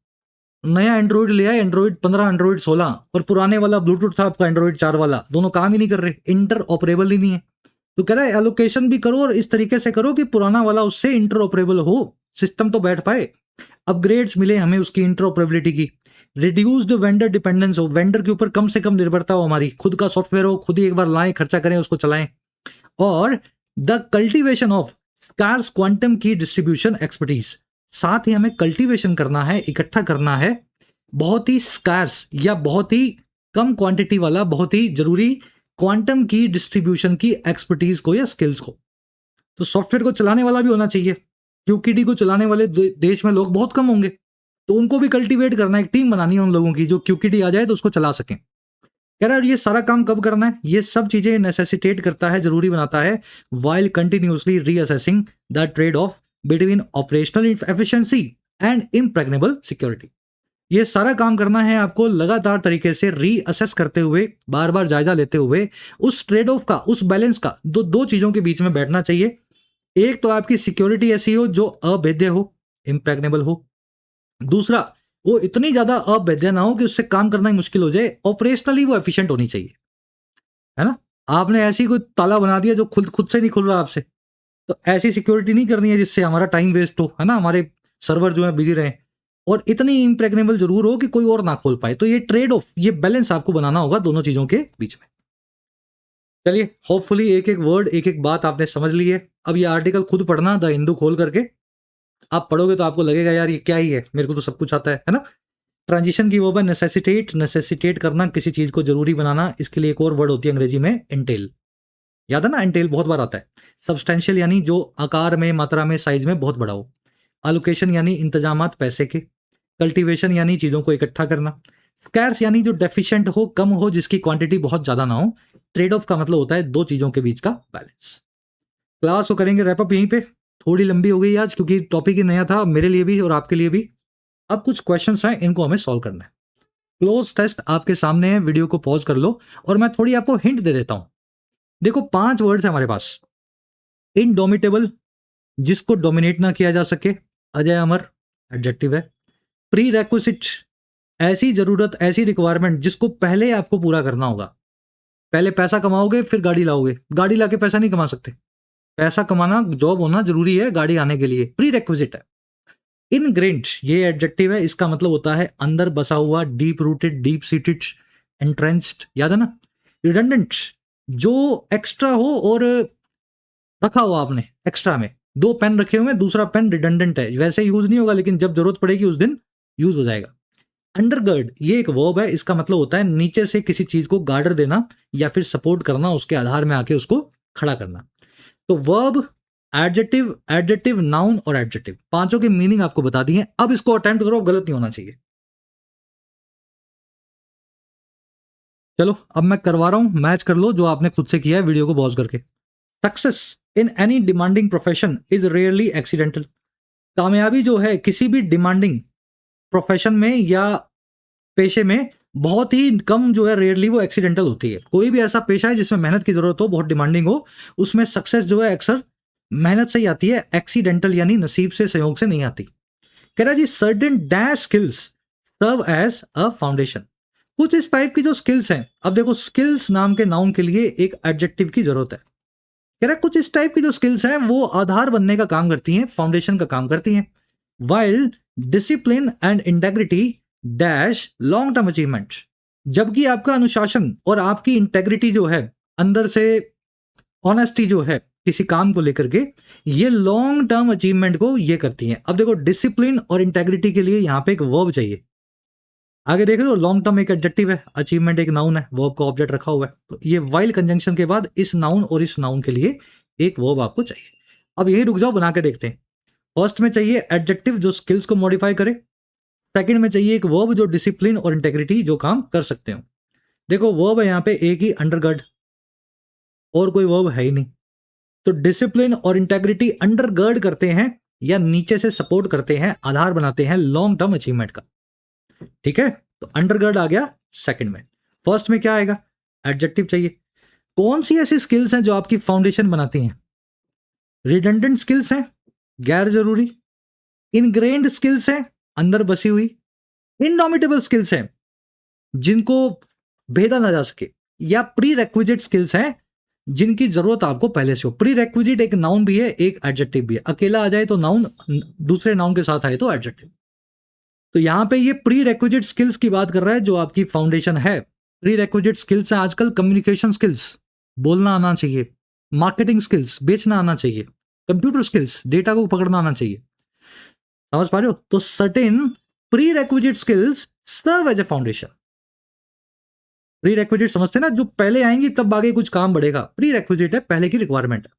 नया एंड्रॉइड ले आए, एंड्रॉइड 15, एंड्रॉइड 16, और पुराने वाला ब्लूटूथ था आपका एंड्रॉइड 4 वाला, दोनों काम ही नहीं कर रहे, इंटर ऑपरेबल ही नहीं है। तो कह रहा है एलोकेशन भी करो और इस तरीके से करो कि पुराना वाला उससे इंटर ऑपरेबल हो, सिस्टम तो बैठ पाए, अपग्रेड्स मिले हमें उसकी इंटर ऑपरेबिलिटी की। रिड्यूस्ड वेंडर डिपेंडेंस हो, वेंडर के ऊपर कम से कम निर्भरता हो, हमारी खुद का सॉफ्टवेयर हो, खुद ही एक बार लाएं, खर्चा करें, उसको चलाएं। और the cultivation of scarce quantum key distribution expertise. साथ ही हमें कल्टीवेशन करना है, इकट्ठा करना है बहुत ही स्कार्स या बहुत ही कम क्वांटिटी वाला, बहुत ही जरूरी क्वांटम की डिस्ट्रीब्यूशन की एक्सपर्टीज को या स्किल्स को। तो सॉफ्टवेयर को चलाने वाला भी होना चाहिए, क्यूकीडी को चलाने वाले देश में लोग बहुत कम होंगे, तो उनको भी कल्टीवेट करना है, एक टीम बनानी है उन लोगों की जो क्यूकीडी आ जाए तो उसको चला सकें। कह रहा है ये सारा काम कब करना है, ये सब चीजें नेसेसिटेट करता है, जरूरी बनाता है while continuously reassessing the trade off between operational efficiency and impregnable security. ये सारा काम करना है आपको लगातार तरीके से रीअसेस करते हुए, बार बार जायजा लेते हुए, उस ट्रेड ऑफ का, उस बैलेंस का, दो चीजों के बीच में बैठना चाहिए। एक तो आपकी सिक्योरिटी ऐसी हो जो अभेद्य हो, इम्प्रेग्नेबल हो। दूसरा, वो इतनी ज्यादा अभेद्य ना हो कि उससे काम करना ही मुश्किल हो जाए, ऑपरेशनली वो एफिशिएंट होनी चाहिए, है ना। आपने ऐसी कोई ताला बना दिया जो खुद खुद से नहीं खुल रहा आपसे, तो ऐसी सिक्योरिटी नहीं करनी है जिससे हमारा टाइम वेस्ट हो, है ना, हमारे सर्वर जो है बिजी रहे। और इतनी इम्प्रेग्नेबल जरूर हो कि कोई और ना खोल पाए। तो ये ट्रेड ऑफ, ये बैलेंस आपको बनाना होगा दोनों चीजों के बीच में। चलिए, होपफुली एक एक वर्ड, एक एक बात आपने समझ ली है। अब ये आर्टिकल खुद पढ़ना, द हिंदू खोल करके आप पढ़ोगे तो आपको लगेगा यार ये क्या ही है, मेरे को तो सब कुछ आता है ना। ट्रांजिशन की वर्ब है नेसेसिटेट, नेसेसिटेट करना, किसी चीज को जरूरी बनाना। इसके लिए एक और वर्ड होती है अंग्रेजी में एंटेल, याद है ना, एंटेल बहुत बार आता है। सब्सटेंशियल यानी जो आकार में, मात्रा में, साइज में बहुत बड़ा हो। अलोकेशन यानी इंतजामात पैसे के। कल्टीवेशन यानी चीजों को इकट्ठा करना। स्कैर्स यानी जो डेफिशिएंट हो, कम हो, जिसकी क्वांटिटी बहुत ज्यादा ना हो। ट्रेड ऑफ का मतलब होता है दो चीजों के बीच का बैलेंस। क्लास को करेंगे रैप अप यहीं पे। थोड़ी लंबी हो गई आज क्योंकि टॉपिक ही नया था मेरे लिए भी और आपके लिए भी। अब कुछ क्वेश्चंस हैं, इनको हमें सॉल्व करना है। क्लोज टेस्ट आपके सामने है, वीडियो को पॉज कर लो और मैं थोड़ी आपको हिंट दे देता हूं। देखो 5 वर्ड्स है हमारे पास। इनडोमिटेबल, जिसको डोमिनेट ना किया जा सके, अजय अमर, एडजेक्टिव है। प्री रेक्विजिट, ऐसी जरूरत, ऐसी रिक्वायरमेंट जिसको पहले आपको पूरा करना होगा। पहले पैसा कमाओगे फिर गाड़ी लाओगे, गाड़ी लाके पैसा नहीं कमा सकते। पैसा कमाना, जॉब होना जरूरी है गाड़ी आने के लिए, प्री रेक्विजिट है। इनग्रेंट, ये एडजेक्टिव है, इसका मतलब होता है अंदर बसा हुआ, डीप रूटेड, डीप सीटेड, एंट्रेंस्ड, याद है ना। रिडंडेंट, जो एक्स्ट्रा हो और रखा हुआ आपने एक्स्ट्रा में, 2 पेन रखे हुए हैं, दूसरा पेन रिडंडेंट है, वैसे यूज नहीं होगा लेकिन जब जरूरत पड़ेगी उस दिन यूज हो जाएगा। अंडरगर्ड, ये एक वर्ब है, इसका मतलब होता है नीचे से किसी चीज को गार्डर देना या फिर सपोर्ट करना, उसके आधार में आके उसको खड़ा करना। तो वर्ब, एडजेक्टिव, एडजेक्टिव, नाउन और एडजेक्टिव, पांचों की मीनिंग आपको बता दी है। अब इसको अटेम्प्ट करो, गलत नहीं होना चाहिए। चलो अब मैं करवा रहा हूं, मैच कर लो जो आपने खुद से किया है वीडियो को पॉज करके। Success in any demanding profession is rarely accidental. कामयाबी जो है किसी भी डिमांडिंग प्रोफेशन में या पेशे में बहुत ही कम जो है, रेयरली वो एक्सीडेंटल होती है। कोई भी ऐसा पेशा है जिसमें मेहनत की जरूरत हो, बहुत डिमांडिंग हो, उसमें सक्सेस जो है अक्सर मेहनत से ही आती है, एक्सीडेंटल यानी नसीब से, सहयोग से नहीं आती। कह रहा जी certain dash skills serve as a foundation. कुछ इस टाइप की जो स्किल्स हैं, अब देखो स्किल्स नाम के नाउन के लिए एक एडजेक्टिव की जरूरत है। कह रहा कुछ इस टाइप की जो स्किल्स हैं वो आधार बनने का काम करती हैं, फाउंडेशन का काम करती हैं। While discipline and integrity dash long term achievement, जबकि आपका अनुशासन और आपकी इंटेग्रिटी जो है, अंदर से ऑनेस्टी जो है किसी काम को लेकर के, ये लॉन्ग टर्म अचीवमेंट को ये करती हैं। अब देखो डिसिप्लिन और इंटेग्रिटी के लिए यहां पे एक वर्ब चाहिए। आगे देख रहे हो, लॉन्ग टर्म एक एडजेक्टिव है, अचीवमेंट एक नाउन है, वर्ब का ऑब्जेक्ट रखा हुआ है। तो ये वाइल कंजंक्शन के बाद इस नाउन और इस नाउन के लिए एक वर्ब आपको चाहिए। अब यही रुक जाओ, बना के देखते हैं। फर्स्ट में चाहिए एडजेक्टिव जो स्किल्स को मॉडिफाई करे। सेकंड में चाहिए एक वर्ब जो डिसिप्लिन और इंटेग्रिटी जो काम कर सकते हो। देखो वर्ब है यहाँ पे एक ही, अंडरगर्ड, और कोई वर्ब है ही नहीं। तो डिसिप्लिन और इंटेग्रिटी अंडरगर्ड करते हैं या नीचे से सपोर्ट करते हैं, आधार बनाते हैं लॉन्ग टर्म अचीवमेंट का। ठीक है, तो अंडरगर्ड आ गया सेकंड में। फर्स्ट में क्या आएगा, एडजेक्टिव चाहिए। कौन सी ऐसी स्किल्स हैं जो आपकी फाउंडेशन बनाती हैं? रिडंडेंट स्किल्स हैं, गैर जरूरी। इनग्रेन्ड स्किल्स हैं, अंदर बसी हुई। इनडोमिटेबल स्किल्स हैं, जिनको भेदा ना जा सके। या प्री रेक्विजिट स्किल्स हैं, जिनकी जरूरत आपको पहले से हो। प्री रेक्विजिट एक नाउन भी है, एक एडजेक्टिव भी है। अकेला आ जाए तो नाउन, दूसरे नाउन के साथ आए तो एडजेक्टिव। तो यहां पे ये प्री रेक्विजिट स्किल्स की बात कर रहा है जो आपकी फाउंडेशन है। प्री रेक्विजिट स्किल्स है आजकल कम्युनिकेशन स्किल्स, बोलना आना चाहिए। मार्केटिंग स्किल्स, बेचना आना चाहिए। कंप्यूटर स्किल्स, डेटा को पकड़ना आना चाहिए। समझ पा रहे हो? तो certain prerequisite skills serve as a foundation. Prerequisite समझते ना, जो पहले आएंगी तब आगे कुछ काम बढ़ेगा। प्री रेक्विजिट है, पहले की रिक्वायरमेंट है।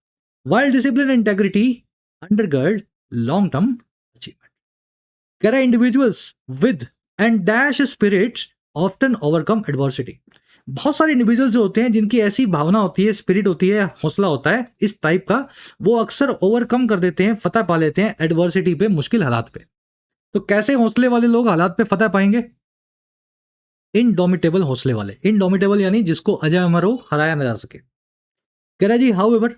While discipline integrity undergird long term achievement. कह रहा है individuals with and dash spirit often overcome adversity. बहुत सारे इंडिविजुअल जो होते हैं जिनकी ऐसी भावना होती है, स्पिरिट होती है, हौसला होता है इस टाइप का, वो अक्सर ओवरकम कर देते हैं, फतह पा लेते हैं एडवर्सिटी पे, मुश्किल हालात पे। तो कैसे हौसले वाले लोग हालात पे फतह पाएंगे? इनडोमिटेबल हौसले वाले। इनडोमिटेबल यानी जिसको अजय अमर हो, हराया ना जा सके। कह रहा जी however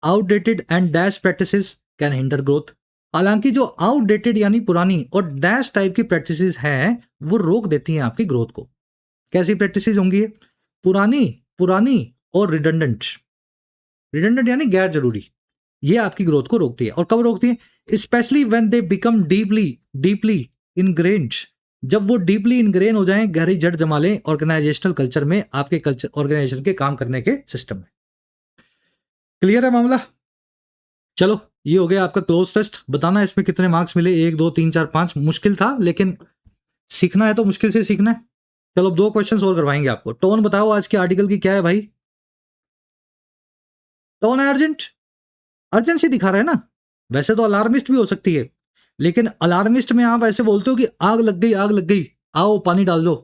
outdated and dash practices can hinder growth. हालांकि जो आउटडेटेड यानी पुरानी और डैश टाइप की प्रैक्टिसेस हैं वो रोक देती हैं आपकी ग्रोथ को। कैसी प्रैक्टिसेस होंगी? पुरानी, पुरानी और रिडंडेंट। रिडंडेंट यानी गैर जरूरी, ये आपकी ग्रोथ को रोकती है। और कब रोकती है? Specially when they become deeply deeply ingrained, जब वो डीपली इनग्रेन हो जाएं, गहरी जड़ जमा लें ऑर्गेनाइजेशनल कल्चर में, आपके कल्चर ऑर्गेनाइजेशन के काम करने के सिस्टम में। क्लियर है मामला? चलो ये हो गया आपका क्लोज टेस्ट। बताना इसमें कितने मार्क्स मिले, 1 2 3 4 5। मुश्किल था लेकिन सीखना है तो मुश्किल से सीखना है। चलो अब 2 क्वेश्चंस और करवाएंगे आपको। टोन बताओ आज के आर्टिकल की क्या है भाई? टोन है अर्जेंट, अर्जेंसी दिखा रहा है ना। वैसे तो अलार्मिस्ट भी हो सकती है, लेकिन अलार्मिस्ट में आप ऐसे बोलते हो कि आग लग गई, आग लग गई, आओ पानी डाल दो,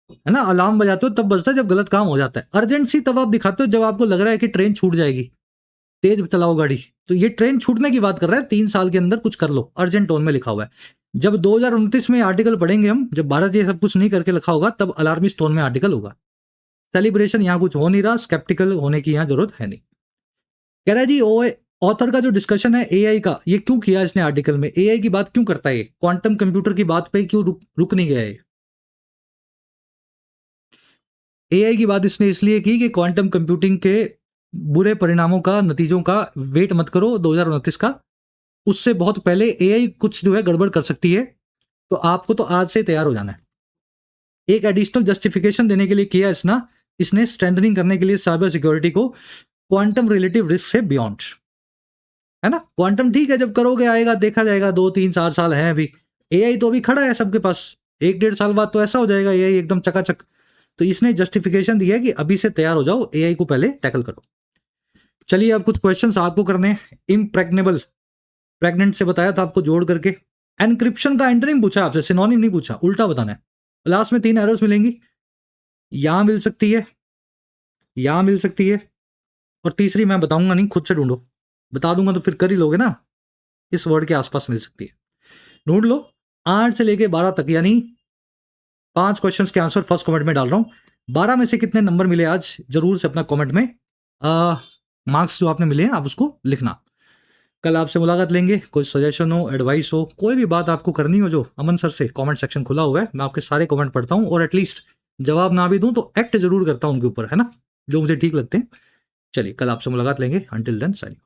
है ना। अलार्म बजाते हो तब बजता है जब गलत काम हो जाता है। अर्जेंसी तब आप दिखाते हो जब आपको लग रहा है कि ट्रेन छूट जाएगी, तेज चलाओ गाड़ी। तो ये ट्रेन छूटने की बात कर रहा है, 3 साल के अंदर कुछ कर लो, अर्जेंट टोन में लिखा हुआ है। जब 2029 में आर्टिकल पढ़ेंगे हम, जब भारत ये सब कुछ नहीं करके लिखा होगा, तब अलार्मिस्ट टोन में आर्टिकल होगा। सेलिब्रेशन यहाँ कुछ हो नहीं रहा, स्केप्टिकल होने की यहाँ जरूरत है नहीं। कह रहा है जी ऑथर का जो डिस्कशन है एआई का, ये क्यों किया इसने आर्टिकल में, एआई की बात क्यों करता है, क्वांटम कंप्यूटर की बात पे क्यों रुक नहीं गया है। एआई की बात इसने इसलिए की कि क्वांटम कंप्यूटिंग के बुरे परिणामों का, नतीजों का वेट मत करो 2029 का, उससे बहुत पहले एआई कुछ जो है गड़बड़ कर सकती है, तो आपको तो आज से तैयार हो जाना है। एक एडिशनल जस्टिफिकेशन देने के लिए किया इसने स्ट्रेंथनिंग करने के लिए साइबर सिक्योरिटी को क्वांटम रिलेटिव रिस्क से बियॉन्ड, है ना। क्वांटम ठीक है, जब करोगे आएगा, देखा जाएगा, 2 3 4 साल है अभी। एआई तो अभी खड़ा है सबके पास, 1 1.5 साल बाद तो ऐसा हो जाएगा एआई एकदम चकाचक। तो इसने जस्टिफिकेशन दिया है कि अभी से तैयार हो जाओ, एआई को पहले टैकल करो। चलिए अब कुछ क्वेश्चंस आपको करने हैं। इम्प्रेग्नेबल, प्रेग्नेंट से बताया था आपको जोड़ करके। एनक्रिप्शन का एंटोनिम पूछा आपसे, सिनोनिम नहीं पूछा, उल्टा बताना है। लास्ट में 3 एरर्स मिलेंगी, यहां मिल सकती है, यहां मिल सकती है, और तीसरी मैं बताऊंगा नहीं, खुद से ढूंढो। बता दूंगा तो फिर कर ही लोगे ना। इस वर्ड के आसपास मिल सकती है, ढूंढ लो। 8 से लेके 12 तक, यानी 5 क्वेश्चंस के आंसर फर्स्ट कमेंट में डाल रहा हूं। 12 में से कितने नंबर मिले आज, जरूर से अपना कमेंट में मार्क्स जो आपने मिले हैं आप उसको लिखना। कल आपसे मुलाकात लेंगे। कोई सजेशन हो, एडवाइस हो, कोई भी बात आपको करनी हो, जो अमन सर से, कमेंट सेक्शन खुला हुआ है, मैं आपके सारे कमेंट पढ़ता हूं, और एटलीस्ट जवाब ना भी दूं तो एक्ट जरूर करता हूं उनके ऊपर, है ना, जो मुझे ठीक लगते हैं। चलिए कल आपसे मुलाकात लेंगे। Until then signing.